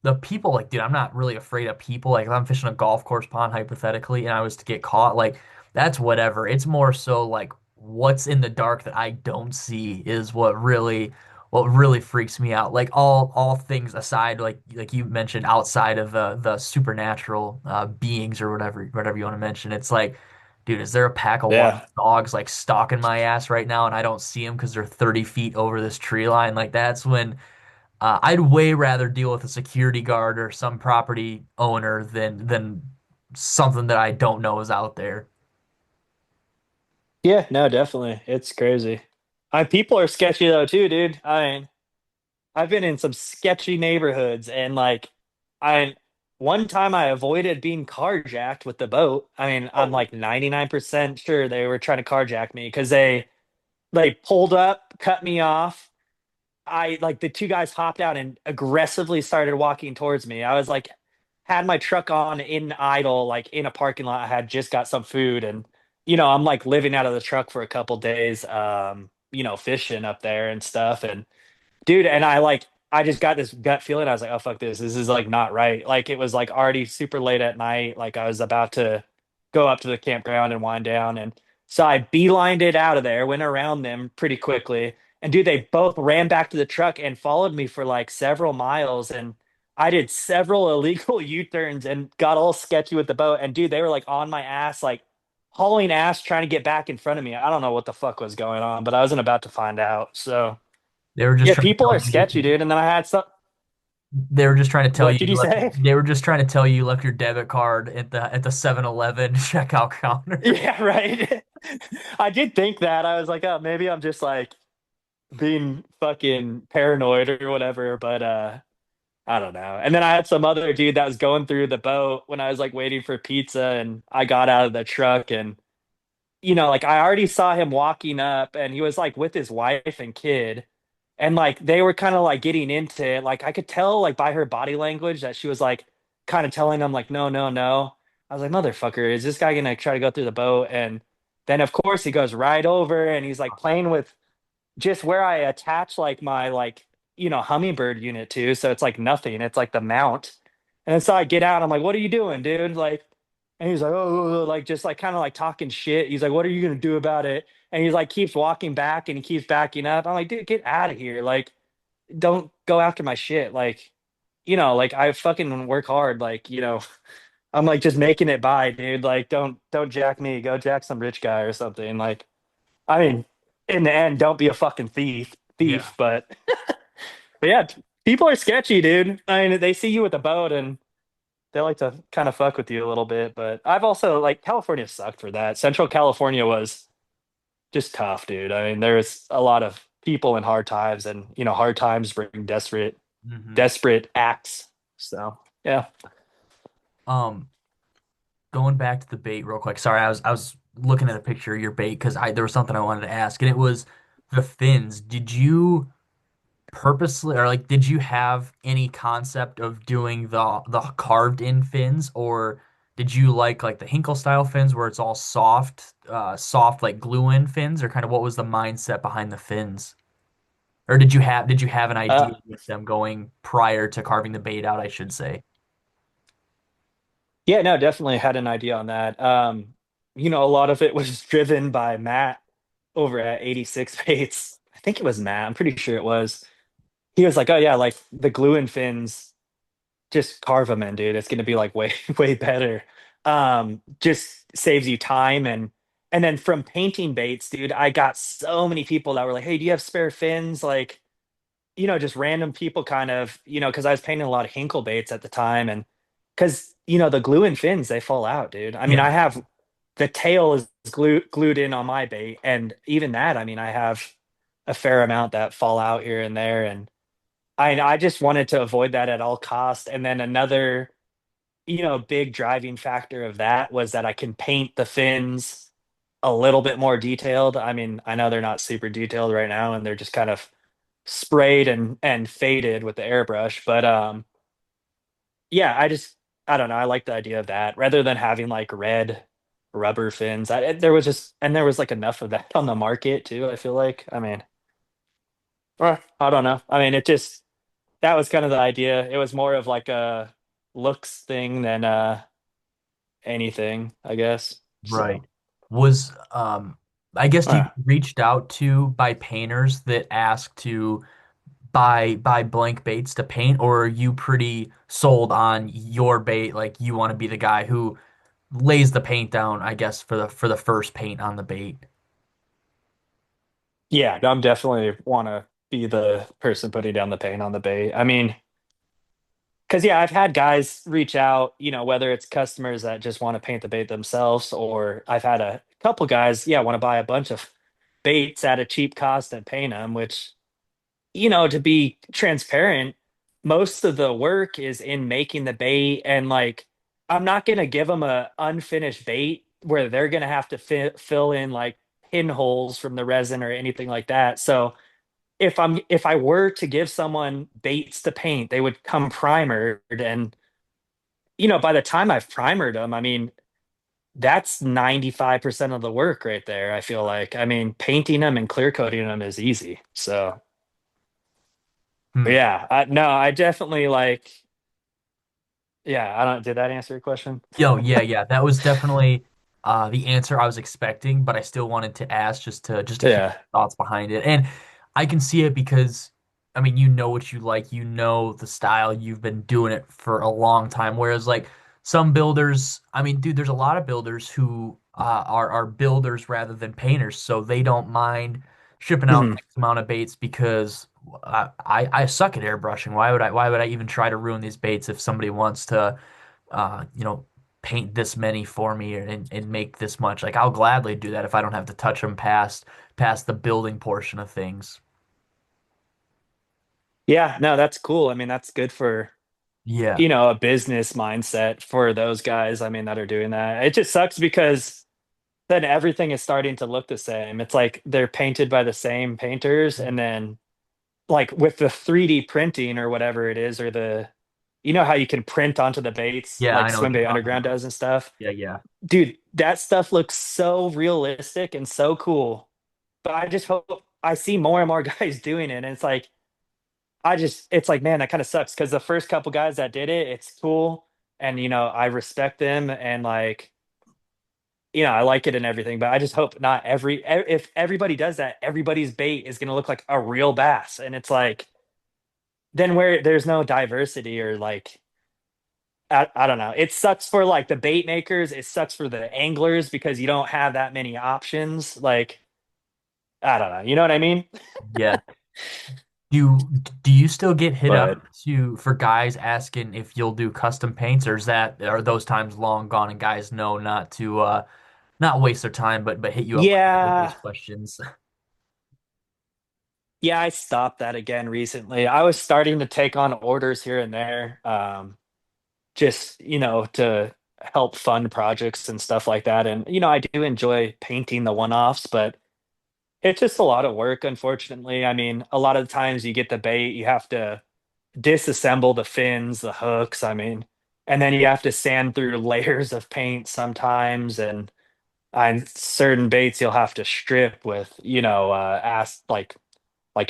the people like, dude, I'm not really afraid of people. Like, if I'm fishing a golf course pond hypothetically, and I was to get caught, like, that's whatever. It's more so like what's in the dark that I don't see is what really freaks me out. Like all things aside, like you mentioned, outside of the supernatural beings or whatever you want to mention, it's like, dude, is there a pack of wild Yeah, dogs like stalking my ass right now, and I don't see them because they're 30 feet over this tree line? Like that's when. I'd way rather deal with a security guard or some property owner than something that I don't know is out there. yeah, no, definitely, it's crazy. People are sketchy though too, dude. I've been in some sketchy neighborhoods, and like I one time I avoided being carjacked with the boat. I mean, I'm Oh, like 99% sure they were trying to carjack me because they pulled up, cut me off. I like the two guys hopped out and aggressively started walking towards me. I was like, had my truck on in idle, like in a parking lot. I had just got some food, and I'm like living out of the truck for a couple days, fishing up there and stuff. And dude, and I just got this gut feeling. I was like, oh fuck this. This is like not right. Like it was like already super late at night. Like I was about to go up to the campground and wind down. And so I beelined it out of there, went around them pretty quickly. And dude, they both ran back to the truck and followed me for like several miles. And I did several illegal U-turns and got all sketchy with the boat. And dude, they were like on my ass, like hauling ass trying to get back in front of me. I don't know what the fuck was going on, but I wasn't about to find out. So they were just yeah, trying to people tell are you. sketchy, dude. And then I had some. They were just trying to tell What you did you you left. say? They were just trying to tell you left your debit card at the 7-Eleven checkout counter. Yeah, right. I did think that. I was like, oh, maybe I'm just like being fucking paranoid or whatever. But I don't know. And then I had some other dude that was going through the boat when I was like waiting for pizza, and I got out of the truck, and like I already saw him walking up, and he was like with his wife and kid. And like they were kind of like getting into it. Like I could tell like by her body language that she was like kind of telling them like no, no, no. I was like, motherfucker, is this guy gonna try to go through the boat? And then of course he goes right over and he's like playing with just where I attach like my like hummingbird unit to. So it's like nothing. It's like the mount. And then so I get out. I'm like, what are you doing, dude? Like, and he's like, oh, like just like kind of like talking shit. He's like, what are you gonna do about it? And he's like keeps walking back and he keeps backing up. I'm like, dude, get out of here. Like, don't go after my shit. Like, like I fucking work hard. Like, I'm like just making it by, dude. Like, don't jack me. Go jack some rich guy or something. Like, I mean, in the end, don't be a fucking Yeah. thief. But yeah, people are sketchy, dude. I mean, they see you with a boat and they like to kind of fuck with you a little bit. But I've also like California sucked for that. Central California was just tough, dude. I mean, there's a lot of people in hard times, and hard times bring Hmm. desperate acts. So yeah. Um, Going back to the bait real quick. Sorry, I was looking at a picture of your bait because I there was something I wanted to ask, and it was the fins. Did you purposely or like did you have any concept of doing the carved in fins, or did you like the Hinkle style fins where it's all soft like glue in fins, or kind of what was the mindset behind the fins? Or did you have an Uh, idea with them going prior to carving the bait out, I should say? yeah, no, definitely had an idea on that. A lot of it was driven by Matt over at 86 Fates. I think it was Matt. I'm pretty sure it was. He was like, "Oh yeah, like the glue and fins, just carve them in, dude. It's gonna be like way way better. Just saves you time and then from painting baits, dude, I got so many people that were like, "Hey, do you have spare fins?" Like, just random people kind of, because I was painting a lot of Hinkle baits at the time, and because the glue and fins they fall out, dude. I mean, Yeah. I have the tail is glued in on my bait, and even that, I mean, I have a fair amount that fall out here and there, and I just wanted to avoid that at all costs. And then another, big driving factor of that was that I can paint the fins a little bit more detailed. I mean, I know they're not super detailed right now and they're just kind of sprayed and faded with the airbrush, but yeah, I don't know, I like the idea of that rather than having like red rubber fins. There was like enough of that on the market too, I feel like. I mean, I don't know. I mean, that was kind of the idea. It was more of like a looks thing than anything, I guess. Right. So, Was I guess you uh, get reached out to by painters that ask to buy blank baits to paint, or are you pretty sold on your bait? Like you want to be the guy who lays the paint down, I guess, for the first paint on the bait. yeah, I'm definitely want to be the person putting down the paint on the bait. I mean, because yeah, I've had guys reach out, whether it's customers that just want to paint the bait themselves, or I've had a couple guys, yeah, want to buy a bunch of baits at a cheap cost and paint them, which to be transparent, most of the work is in making the bait, and like I'm not gonna give them a unfinished bait where they're gonna have to fill in like pinholes from the resin or anything like that. So if I were to give someone baits to paint, they would come primered, and by the time I've primered them, I mean, that's 95% of the work right there, I feel like. I mean, painting them and clear coating them is easy. So, but Hmm. yeah, no, I definitely like, yeah, I don't, did that answer your question? Yo, yeah, yeah. That was definitely the answer I was expecting, but I still wanted to ask just to hear Yeah. your thoughts behind it. And I can see it because I mean, you know what you like, you know the style, you've been doing it for a long time. Whereas like some builders, I mean, dude, there's a lot of builders who are builders rather than painters, so they don't mind shipping out Mhm. X amount of baits because I suck at airbrushing. Why would I even try to ruin these baits if somebody wants to you know, paint this many for me and make this much. Like I'll gladly do that if I don't have to touch them past the building portion of things. Yeah, no, that's cool. I mean, that's good for, Yeah. a business mindset for those guys. I mean, that are doing that. It just sucks because then everything is starting to look the same. It's like they're painted by the same painters, and then like with the 3D printing or whatever it is, or how you can print onto the baits Yeah, like I know what Swim you're Bait talking Underground about. does and stuff. Yeah, yeah. Dude, that stuff looks so realistic and so cool. But I just hope I see more and more guys doing it. And it's like, man, that kind of sucks because the first couple guys that did it, it's cool. And, I respect them, and like, I like it and everything, but I just hope not if everybody does that, everybody's bait is going to look like a real bass. And it's like, then where there's no diversity or like, I don't know. It sucks for like the bait makers. It sucks for the anglers because you don't have that many options. Like, I don't know. You know what I mean? Yeah. Do you still get hit up But for guys asking if you'll do custom paints, or are those times long gone and guys know not to not waste their time but hit you up with those yeah, questions? yeah, I stopped that again recently. I was starting to take on orders here and there. Just to help fund projects and stuff like that, and I do enjoy painting the one-offs, but it's just a lot of work, unfortunately. I mean, a lot of the times you get the bait, you have to disassemble the fins, the hooks, I mean, and then you have to sand through layers of paint sometimes, and on certain baits you'll have to strip with ask like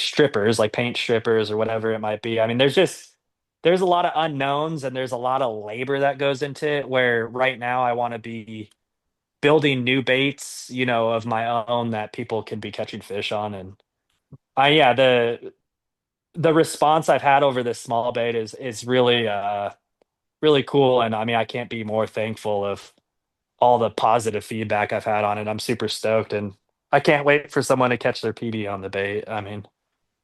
strippers, like paint strippers or whatever it might be. I mean, there's a lot of unknowns, and there's a lot of labor that goes into it, where right now I want to be building new baits, of my own that people can be catching fish on. And I yeah, the response I've had over this small bait is really really cool. And I mean, I can't be more thankful of all the positive feedback I've had on it. I'm super stoked, and I can't wait for someone to catch their PB on the bait. I mean,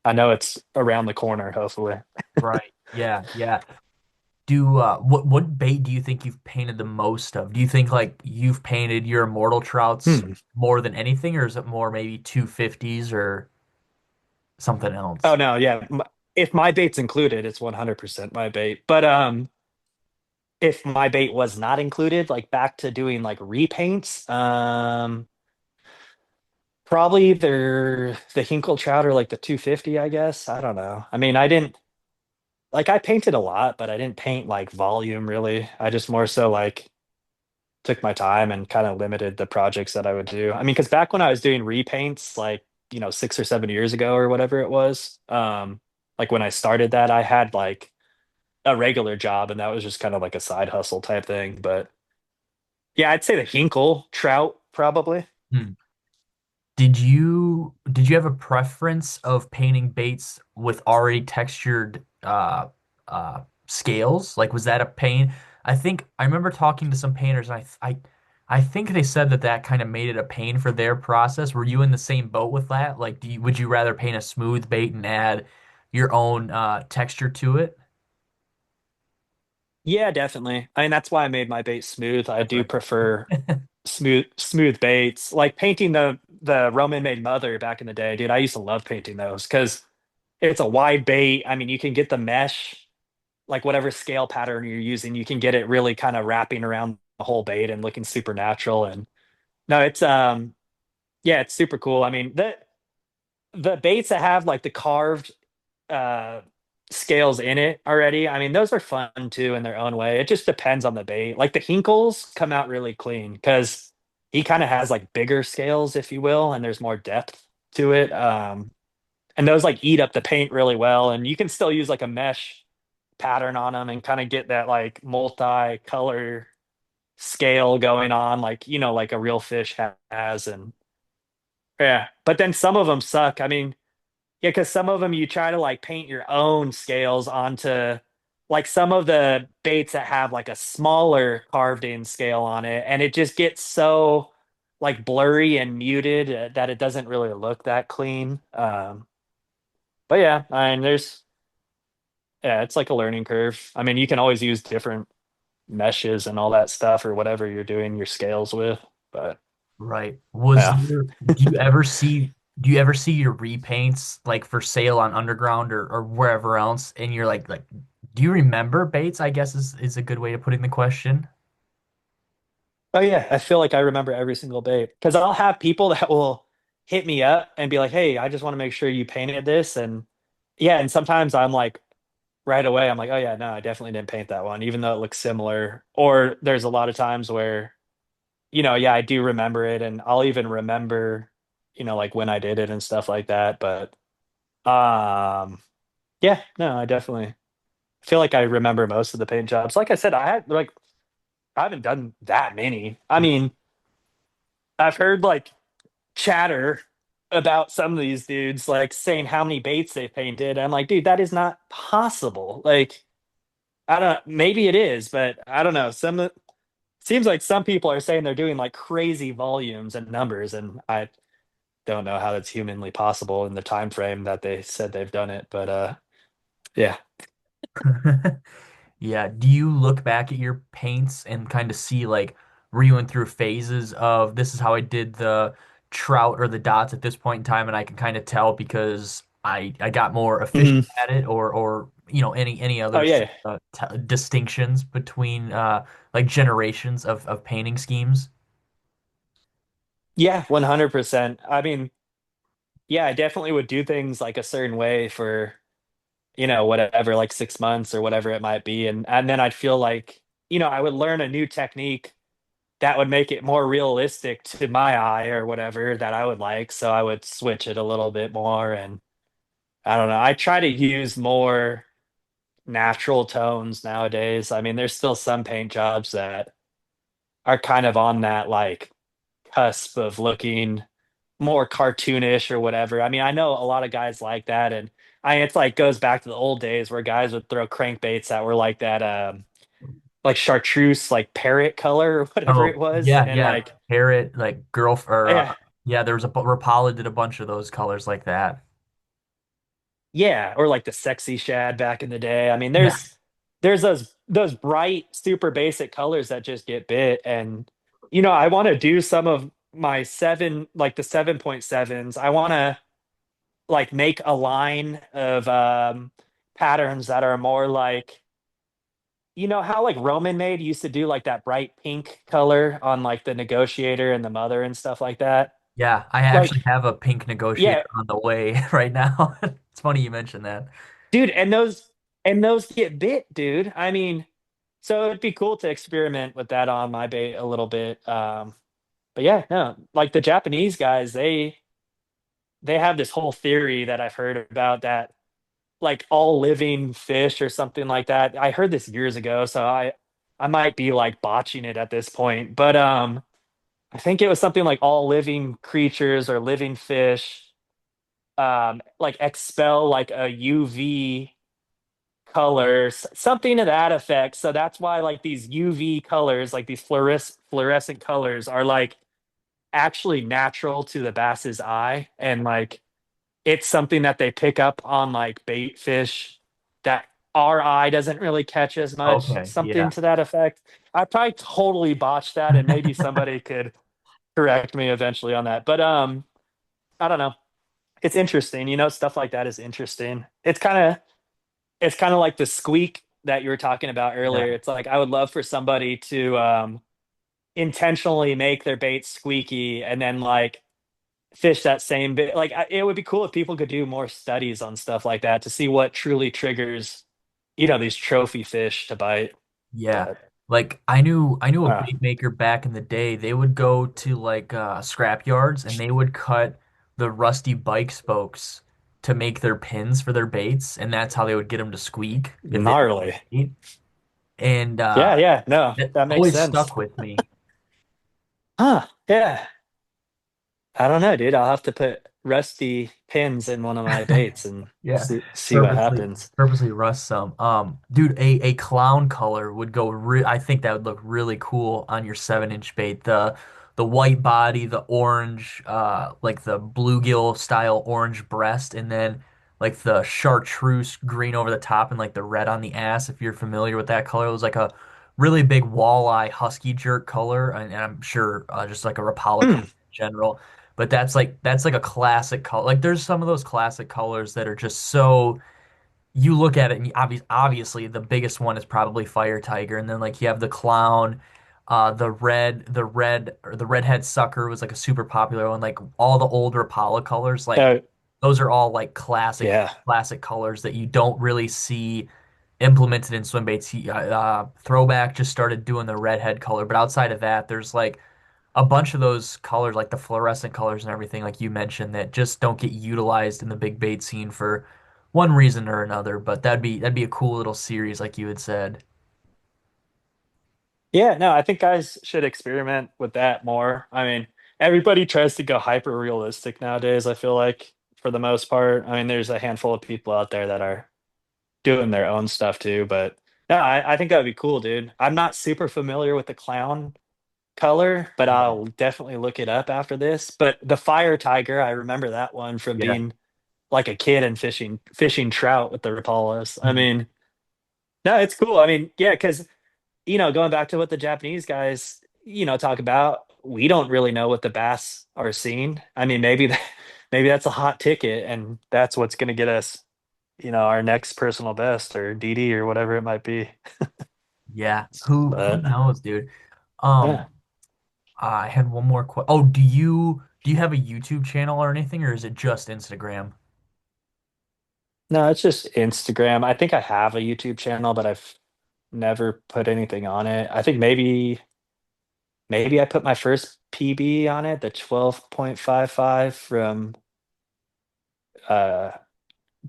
I know it's around the corner, hopefully. Right. Yeah, yeah. What bait do you think you've painted the most of? Do you think like you've painted your immortal trouts Hmm. more than anything, or is it more maybe 250s or something Oh else? no, yeah. If my bait's included, it's 100% my bait. But if my bait was not included, like back to doing like repaints, probably either the Hinkle trout or like the 250, I guess. I don't know. I mean, I didn't like I painted a lot, but I didn't paint like volume really. I just more so like took my time and kind of limited the projects that I would do. I mean, because back when I was doing repaints, like 6 or 7 years ago or whatever it was, like when I started that, I had like a regular job, and that was just kind of like a side hustle type thing. But yeah, I'd say the Hinkle trout probably. Hmm. Did you have a preference of painting baits with already textured scales? Like was that a pain? I think I remember talking to some painters and I think they said that kind of made it a pain for their process. Were you in the same boat with that? Like would you rather paint a smooth bait and add your own texture to it? Yeah, definitely. I mean, that's why I made my bait smooth. I do Right. prefer smooth baits. Like painting the Roman made mother back in the day, dude. I used to love painting those because it's a wide bait. I mean, you can get the mesh, like whatever scale pattern you're using, you can get it really kind of wrapping around the whole bait and looking super natural. And no, it's yeah, it's super cool. I mean, the baits that have like the carved uh scales in it already, I mean, those are fun too in their own way. It just depends on the bait. Like the Hinkles come out really clean because he kind of has like bigger scales, if you will, and there's more depth to it. And those like eat up the paint really well, and you can still use like a mesh pattern on them and kind of get that like multi-color scale going on, like like a real fish has. And yeah, but then some of them suck. I mean, yeah, because some of them you try to like paint your own scales onto like some of the baits that have like a smaller carved in scale on it, and it just gets so like blurry and muted that it doesn't really look that clean. But yeah, I mean, yeah, it's like a learning curve. I mean, you can always use different meshes and all that stuff or whatever you're doing your scales with, but Right. Was yeah. there, do you ever see your repaints like for sale on Underground or wherever else and you're like do you remember Bates, I guess is a good way to putting the question. Oh yeah, I feel like I remember every single bait because I'll have people that will hit me up and be like, "Hey, I just want to make sure you painted this." And yeah, and sometimes I'm like right away, I'm like, "Oh yeah, no, I definitely didn't paint that one, even though it looks similar." Or there's a lot of times where, yeah, I do remember it, and I'll even remember, like when I did it and stuff like that. But um, yeah, no, I definitely feel like I remember most of the paint jobs. Like I said, I haven't done that many. I mean, I've heard like chatter about some of these dudes like saying how many baits they painted. I'm like, dude, that is not possible. Like, I don't maybe it is, but I don't know. Seems like some people are saying they're doing like crazy volumes and numbers, and I don't know how that's humanly possible in the time frame that they said they've done it. But yeah. Yeah. Do you look back at your paints and kind of see like were you in through phases of this is how I did the trout or the dots at this point in time and I can kind of tell because I got more efficient Mhm. at it or any Oh other yeah. t distinctions between like generations of painting schemes? Yeah, 100%. I mean, yeah, I definitely would do things like a certain way for whatever, like 6 months or whatever it might be. And then I'd feel like, I would learn a new technique that would make it more realistic to my eye or whatever that I would like. So I would switch it a little bit more. And I don't know. I try to use more natural tones nowadays. I mean, there's still some paint jobs that are kind of on that like cusp of looking more cartoonish or whatever. I mean, I know a lot of guys like that, and it's like goes back to the old days where guys would throw crankbaits that were like that, like chartreuse, like parrot color or whatever it Oh, was, yeah, and yeah. like Parrot, like girl, or yeah, yeah, there was Rapala did a bunch of those colors like that. yeah, or like the sexy shad back in the day. I mean, Yeah. there's those bright, super basic colors that just get bit, and I want to do some of my seven, like the 7.7s. I want to like make a line of patterns that are more like how like Roman made used to do like that bright pink color on like the negotiator and the mother and stuff like that. Yeah, I Like, actually have a pink negotiator yeah, on the way right now. It's funny you mentioned that. dude, and those get bit, dude. I mean, so it'd be cool to experiment with that on my bait a little bit. But yeah, no, like the Japanese guys, they have this whole theory that I've heard about that like all living fish or something like that. I heard this years ago, so I might be like botching it at this point, but I think it was something like all living creatures or living fish like expel like a UV color, something to that effect. So that's why like these UV colors, like these fluorescent colors are like actually natural to the bass's eye, and like it's something that they pick up on like bait fish that our eye doesn't really catch as much, Okay, something yeah. to that effect. I probably totally botched that, and maybe somebody could correct me eventually on that. But I don't know. it's interesting. Stuff like that is interesting. It's kind of like the squeak that you were talking about Yeah. earlier. It's like I would love for somebody to intentionally make their bait squeaky and then like fish that same bit. Like it would be cool if people could do more studies on stuff like that to see what truly triggers, these trophy fish to bite. Yeah. But Like I knew a uh, bait maker back in the day. They would go to like scrap yards and they would cut the rusty bike spokes to make their pins for their baits, and that's how they would get them to squeak if they didn't have gnarly. bait. And Yeah, yeah, no, it that makes always sense. stuck with me. Huh? Yeah. I don't know, dude. I'll have to put rusty pins in one of my baits and Yeah, see what purposely happens. purposely rust some. Dude, a clown color would go I think that would look really cool on your 7-inch bait. The white body, the orange, like the bluegill style orange breast, and then like the chartreuse green over the top and like the red on the ass. If you're familiar with that color, it was like a really big walleye husky jerk color, and I'm sure just like a Rapala color Hmm. in general. But that's like a classic color. Like there's some of those classic colors that are just so you look at it and obviously the biggest one is probably Fire Tiger, and then like you have the clown, the red or the redhead sucker was like a super popular one. Like all the old Rapala colors, like Oh, those are all like yeah. classic colors that you don't really see implemented in swim baits. Throwback just started doing the redhead color, but outside of that, there's like a bunch of those colors, like the fluorescent colors and everything, like you mentioned, that just don't get utilized in the big bait scene for one reason or another. But that'd be a cool little series, like you had said. Yeah, no, I think guys should experiment with that more. I mean, everybody tries to go hyper realistic nowadays, I feel like, for the most part. I mean, there's a handful of people out there that are doing their own stuff too, but no, I think that would be cool, dude. I'm not super familiar with the clown color, but Yeah, I'll definitely look it up after this. But the fire tiger, I remember that one from yeah. being like a kid and fishing trout with the Rapalas. I Mhm. mean, no, it's cool. I mean, yeah, because going back to what the Japanese guys, talk about, we don't really know what the bass are seeing. I mean, maybe that's a hot ticket, and that's what's going to get us, our next personal best or DD or whatever it might be. Yeah. Who But knows, dude? yeah, Um, I had one more question. Oh, do you have a YouTube channel or anything, or is it just Instagram? no, it's just Instagram. I think I have a YouTube channel, but I've never put anything on it. I think maybe I put my first PB on it, the 12.55 from uh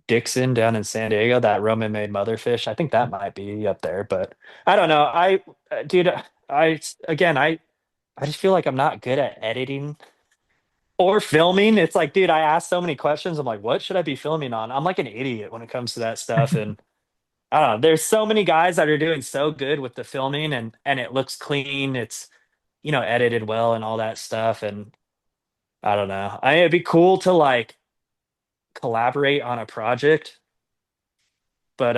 Dixon down in San Diego, that Roman made motherfish. I think that might be up there, but I don't know. Dude, again, I just feel like I'm not good at editing or filming. It's like, dude, I ask so many questions. I'm like, what should I be filming on? I'm like an idiot when it comes to that stuff. And I don't know. There's so many guys that are doing so good with the filming and it looks clean. It's, edited well and all that stuff. And I don't know. It'd be cool to like collaborate on a project, but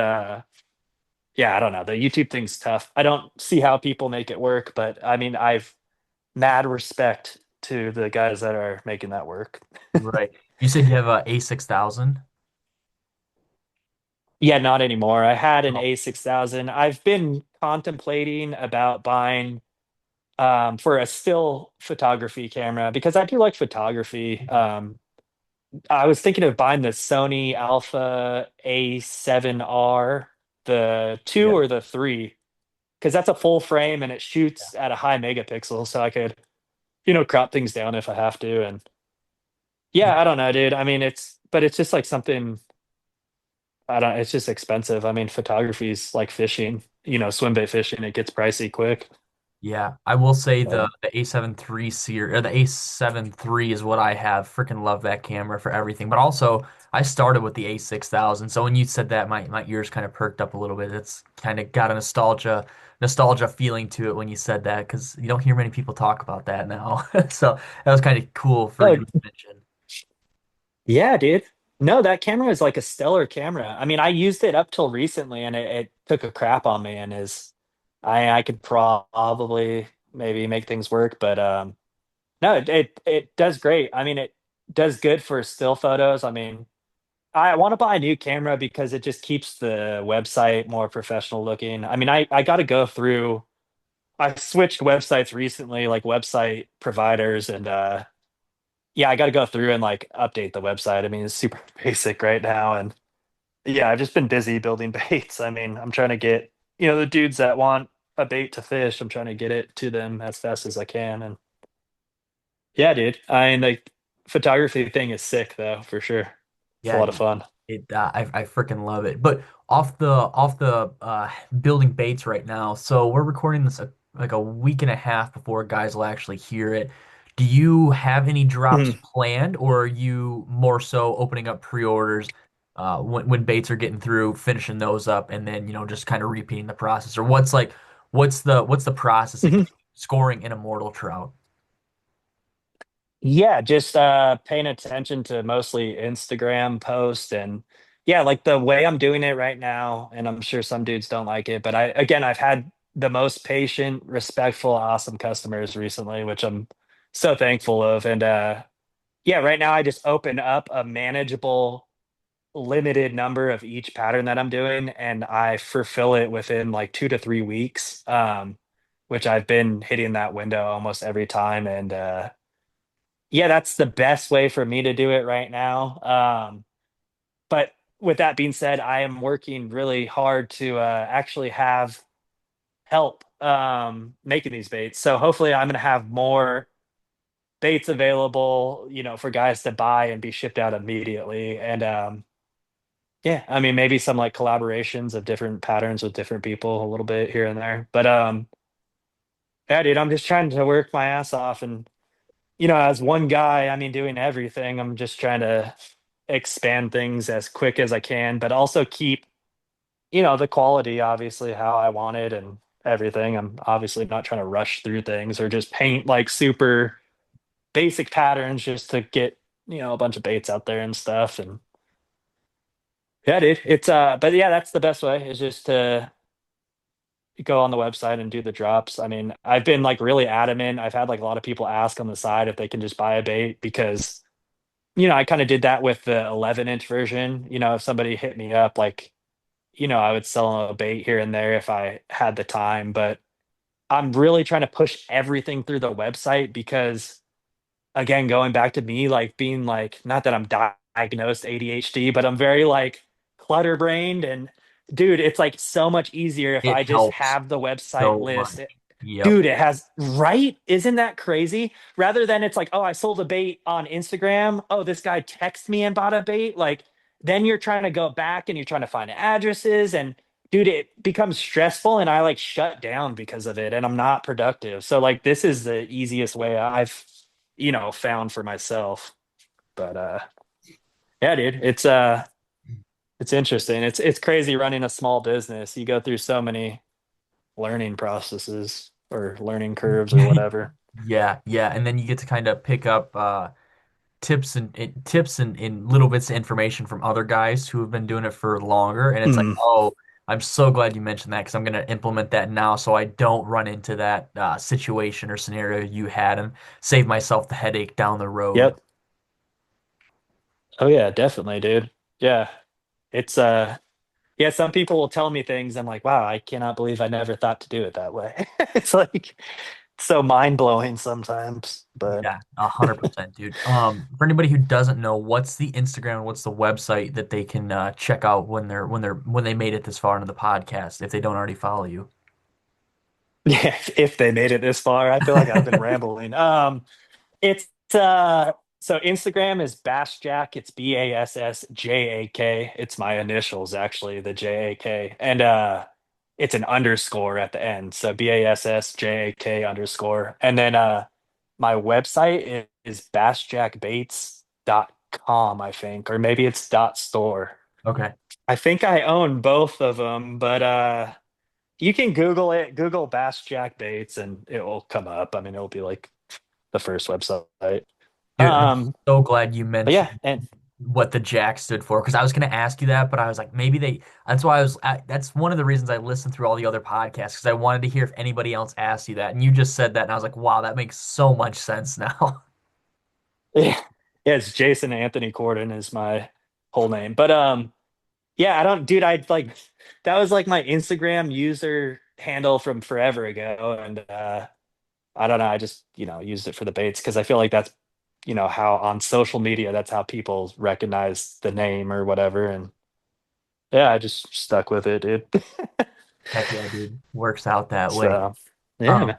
yeah, I don't know. The YouTube thing's tough. I don't see how people make it work, but I mean, I've mad respect to the guys that are making that work. Right. You said you have a A6000. Yeah, not anymore. I had an Oh, A6000. I've been contemplating about buying for a still photography camera because I do like photography. I was thinking of buying the Sony Alpha A7R, the two yeah. or the three, because that's a full frame and it shoots at a high megapixel, so I could, crop things down if I have to. And yeah, I don't know, dude. I mean, but it's just like something, I don't, it's just expensive. I mean, photography is like fishing, swim bait fishing, it gets pricey quick. Yeah, I will say the But the A7 III series or the A7 III is what I have. Freaking love that camera for everything. But also, I started with the A6000. So when you said that, my ears kind of perked up a little bit. It's kind of got a nostalgia feeling to it when you said that because you don't hear many people talk about that now. So that was kind of cool for you oh, to mention. yeah, dude. No, that camera is like a stellar camera. I mean, I used it up till recently and it took a crap on me and I could probably maybe make things work, but no, it does great. I mean, does good for still photos. I mean, I want to buy a new camera because it just keeps the website more professional looking. I mean, I got to go through. I switched websites recently, like website providers, and yeah, I got to go through and like update the website. I mean, it's super basic right now, and yeah, I've just been busy building baits. I mean, I'm trying to get, the dudes that want a bait to fish, I'm trying to get it to them as fast as I can. And yeah, dude, I mean, like photography thing is sick though, for sure. It's a Yeah, lot of fun. I freaking love it. But off the building baits right now. So we're recording this like a week and a half before guys will actually hear it. Do you have any drops Mhm. planned, or are you more so opening up pre-orders when baits are getting through, finishing those up, and then just kind of repeating the process? Or what's the process of Mhm. scoring an immortal trout? Yeah, just paying attention to mostly Instagram posts and yeah, like the way I'm doing it right now, and I'm sure some dudes don't like it, but I've had the most patient, respectful, awesome customers recently, which I'm so thankful of. And yeah, right now I just open up a manageable, limited number of each pattern that I'm doing, and I fulfill it within like 2 to 3 weeks. Which I've been hitting that window almost every time. And yeah, that's the best way for me to do it right now. But with that being said, I am working really hard to actually have help making these baits. So hopefully, I'm going to have more baits available, for guys to buy and be shipped out immediately. And yeah, I mean, maybe some like collaborations of different patterns with different people a little bit here and there. But yeah, dude, I'm just trying to work my ass off and as one guy, I mean, doing everything, I'm just trying to expand things as quick as I can, but also keep, the quality obviously how I want it and everything. I'm obviously not trying to rush through things or just paint like super basic patterns just to get, a bunch of baits out there and stuff. And yeah, dude, but yeah, that's the best way is just to go on the website and do the drops. I mean, I've been like really adamant. I've had like a lot of people ask on the side if they can just buy a bait because I kind of did that with the 11-inch version. If somebody hit me up, like, I would sell a bait here and there if I had the time. But I'm really trying to push everything through the website because, again, going back to me, like being like, not that I'm diagnosed ADHD, but I'm very like clutter brained. And dude, it's like so much easier if It I just helps have the website so much. list. Yep. Dude, it has, right? Isn't that crazy? Rather than it's like, oh, I sold a bait on Instagram. Oh, this guy texted me and bought a bait. Like, then you're trying to go back and you're trying to find addresses. And dude, it becomes stressful and I like shut down because of it and I'm not productive. So, like, this is the easiest way I've, found for myself. But yeah, dude, it's interesting. It's crazy running a small business. You go through so many learning processes or learning curves or whatever. Yeah, yeah, and then you get to kind of pick up tips and little bits of information from other guys who have been doing it for longer, and it's like, Mm. oh, I'm so glad you mentioned that because I'm gonna implement that now so I don't run into that situation or scenario you had and save myself the headache down the road. Yep. Oh yeah, definitely, dude. Yeah. It's yeah, some people will tell me things. I'm like, wow, I cannot believe I never thought to do it that way. It's like so mind blowing sometimes. But Yeah, 100%, dude. For anybody who doesn't know, what's the Instagram, what's the website that they can check out when they made it this far into the podcast if they don't already follow you? yeah, if they made it this far, I feel like I've been rambling. It's so Instagram is Bassjack. It's BASSJAK. It's my initials actually, the JAK. And it's an underscore at the end. So BASSJAK underscore. And then my website is bassjackbaits.com, I think, or maybe it's dot store. Okay. I think I own both of them, but you can Google it, Google Bass Jack Baits, and it will come up. I mean, it'll be like the first website. Dude, I'm Um, so glad you but yeah, mentioned and what the Jack stood for because I was going to ask you that, but I was like, maybe that's why that's one of the reasons I listened through all the other podcasts because I wanted to hear if anybody else asked you that. And you just said that, and I was like, wow, that makes so much sense now. yeah, Yeah, it's Jason Anthony Corden is my whole name. But yeah, I don't, dude. I like that was like my Instagram user handle from forever ago, and I don't know. I just used it for the baits because I feel like that's how on social media that's how people recognize the name or whatever, and yeah, I just stuck with it, dude. Heck yeah, dude. Works out that way. So yeah, Um, man.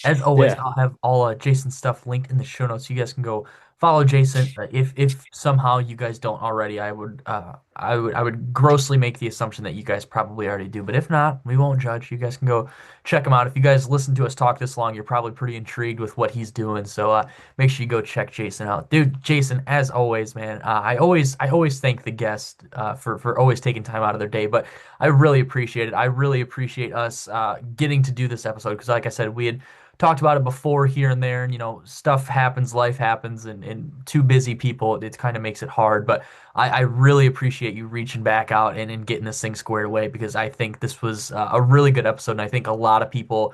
As always, Yeah. I'll have all Jason's stuff linked in the show notes. You guys can go follow Jason. If somehow you guys don't already, I would grossly make the assumption that you guys probably already do. But if not, we won't judge. You guys can go check him out. If you guys listen to us talk this long, you're probably pretty intrigued with what he's doing. So make sure you go check Jason out, dude. Jason, as always, man. I always thank the guest for always taking time out of their day, but I really appreciate it. I really appreciate us getting to do this episode because, like I said, we had talked about it before here and there, and stuff happens, life happens, and too busy people, it kind of makes it hard. But I really appreciate you reaching back out and getting this thing squared away because I think this was a really good episode, and I think a lot of people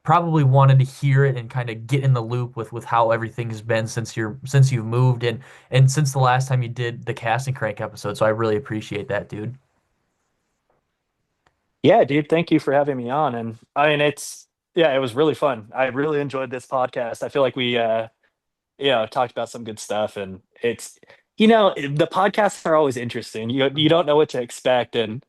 probably wanted to hear it and kind of get in the loop with how everything has been since you've moved and since the last time you did the casting crank episode. So I really appreciate that, dude. Yeah, dude, thank you for having me on. And I mean, yeah, it was really fun. I really enjoyed this podcast. I feel like we, talked about some good stuff, and the podcasts are always interesting. You don't know what to expect, and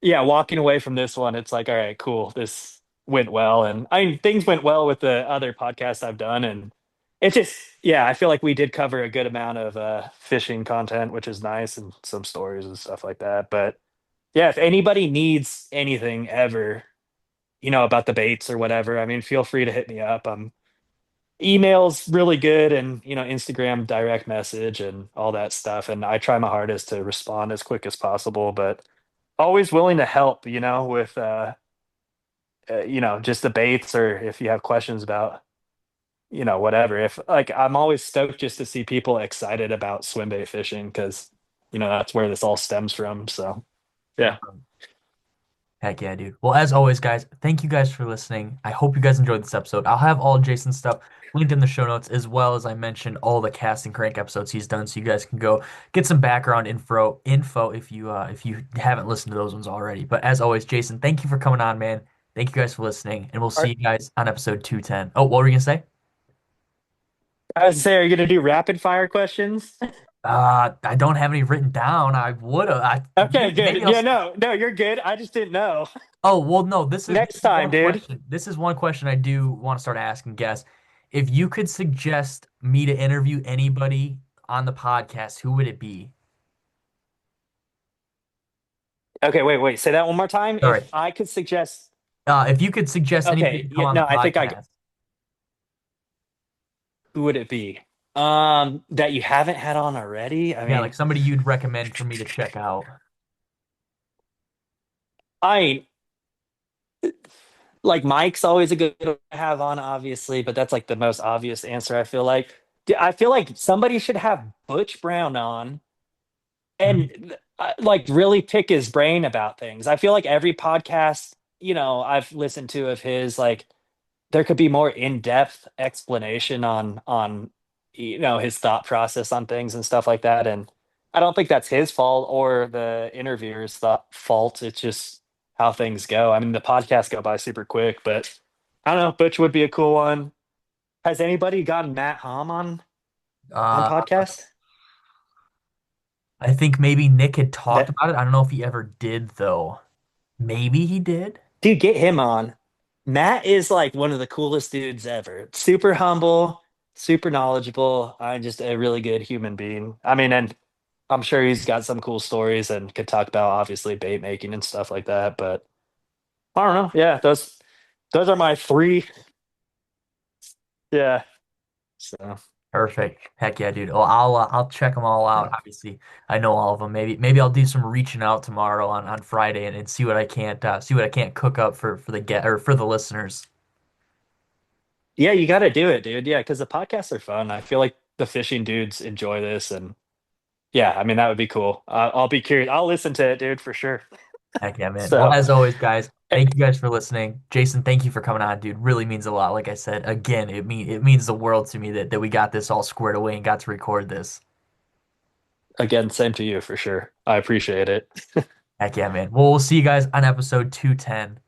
yeah, walking away from this one, it's like, all right, cool, this went well, and I mean, things went well with the other podcasts I've done, and it's just, yeah, I feel like we did cover a good amount of fishing content, which is nice, and some stories and stuff like that. But yeah, if anybody needs anything ever, about the baits or whatever, I mean, feel free to hit me up. Email's really good, and Instagram direct message and all that stuff. And I try my hardest to respond as quick as possible, but always willing to help, with just the baits, or if you have questions about, whatever. If like I'm always stoked just to see people excited about swim bait fishing because that's where this all stems from. So yeah. Heck yeah, dude. Well, as always, guys, thank you guys for listening. I hope you guys enjoyed this episode. I'll have all Jason's stuff linked in the show notes, as well as I mentioned all the Cast and Crank episodes he's done, so you guys can go get some background info if you haven't listened to those ones already. But as always, Jason, thank you for coming on, man. Thank you guys for listening, and we'll All see right. you guys on episode 210. Oh, what were you gonna say? I was say, are you gonna do rapid fire questions? I don't have any written down. I would have. Okay, Maybe good. I'll. Yeah, no, you're good. I just didn't know. Oh, well, no, this Next is time, one dude. question. This is one question I do want to start asking guests. If you could suggest me to interview anybody on the podcast, who would it be? Okay, wait. Say that one more time. Sorry. If I could suggest, If you could suggest anybody okay, to come yeah, on the no, I think podcast. who would it be? That you haven't had on already? I Yeah, like mean, somebody you'd recommend for me to check out. I like Mike's always a good one to have on, obviously, but that's like the most obvious answer, I feel like. I feel like somebody should have Butch Brown on Mhm. and like really pick his brain about things. I feel like every podcast, I've listened to of his, like there could be more in-depth explanation on his thought process on things and stuff like that. And I don't think that's his fault or the interviewer's fault. It's just how things go. I mean, the podcasts go by super quick, but I don't know. Butch would be a cool one. Has anybody gotten Matt Hom on Uh, podcast? I think maybe Nick had talked That about it. I don't know if he ever did, though. Maybe he did. dude, get him on. Matt is like one of the coolest dudes ever. Super humble, super knowledgeable. I'm just a really good human being. I mean, and I'm sure he's got some cool stories and could talk about obviously bait making and stuff like that. But I don't know. Yeah, those are my three. Yeah. So Perfect. Heck yeah, dude. Well, I'll check them all out. yeah. Obviously, I know all of them. Maybe I'll do some reaching out tomorrow on Friday and see what I can't cook up for the get or for the listeners. Yeah, you got to do it, dude. Yeah, because the podcasts are fun. I feel like the fishing dudes enjoy this, and yeah, I mean that would be cool. I'll be curious. I'll listen to it, dude, for sure. Heck yeah, man. Well, So as always, guys, Thank you guys for listening. Jason, thank you for coming on, dude. Really means a lot. Like I said, again, it means the world to me that we got this all squared away and got to record this. Again, same to you for sure. I appreciate it. Heck yeah, man. Well, we'll see you guys on episode 210.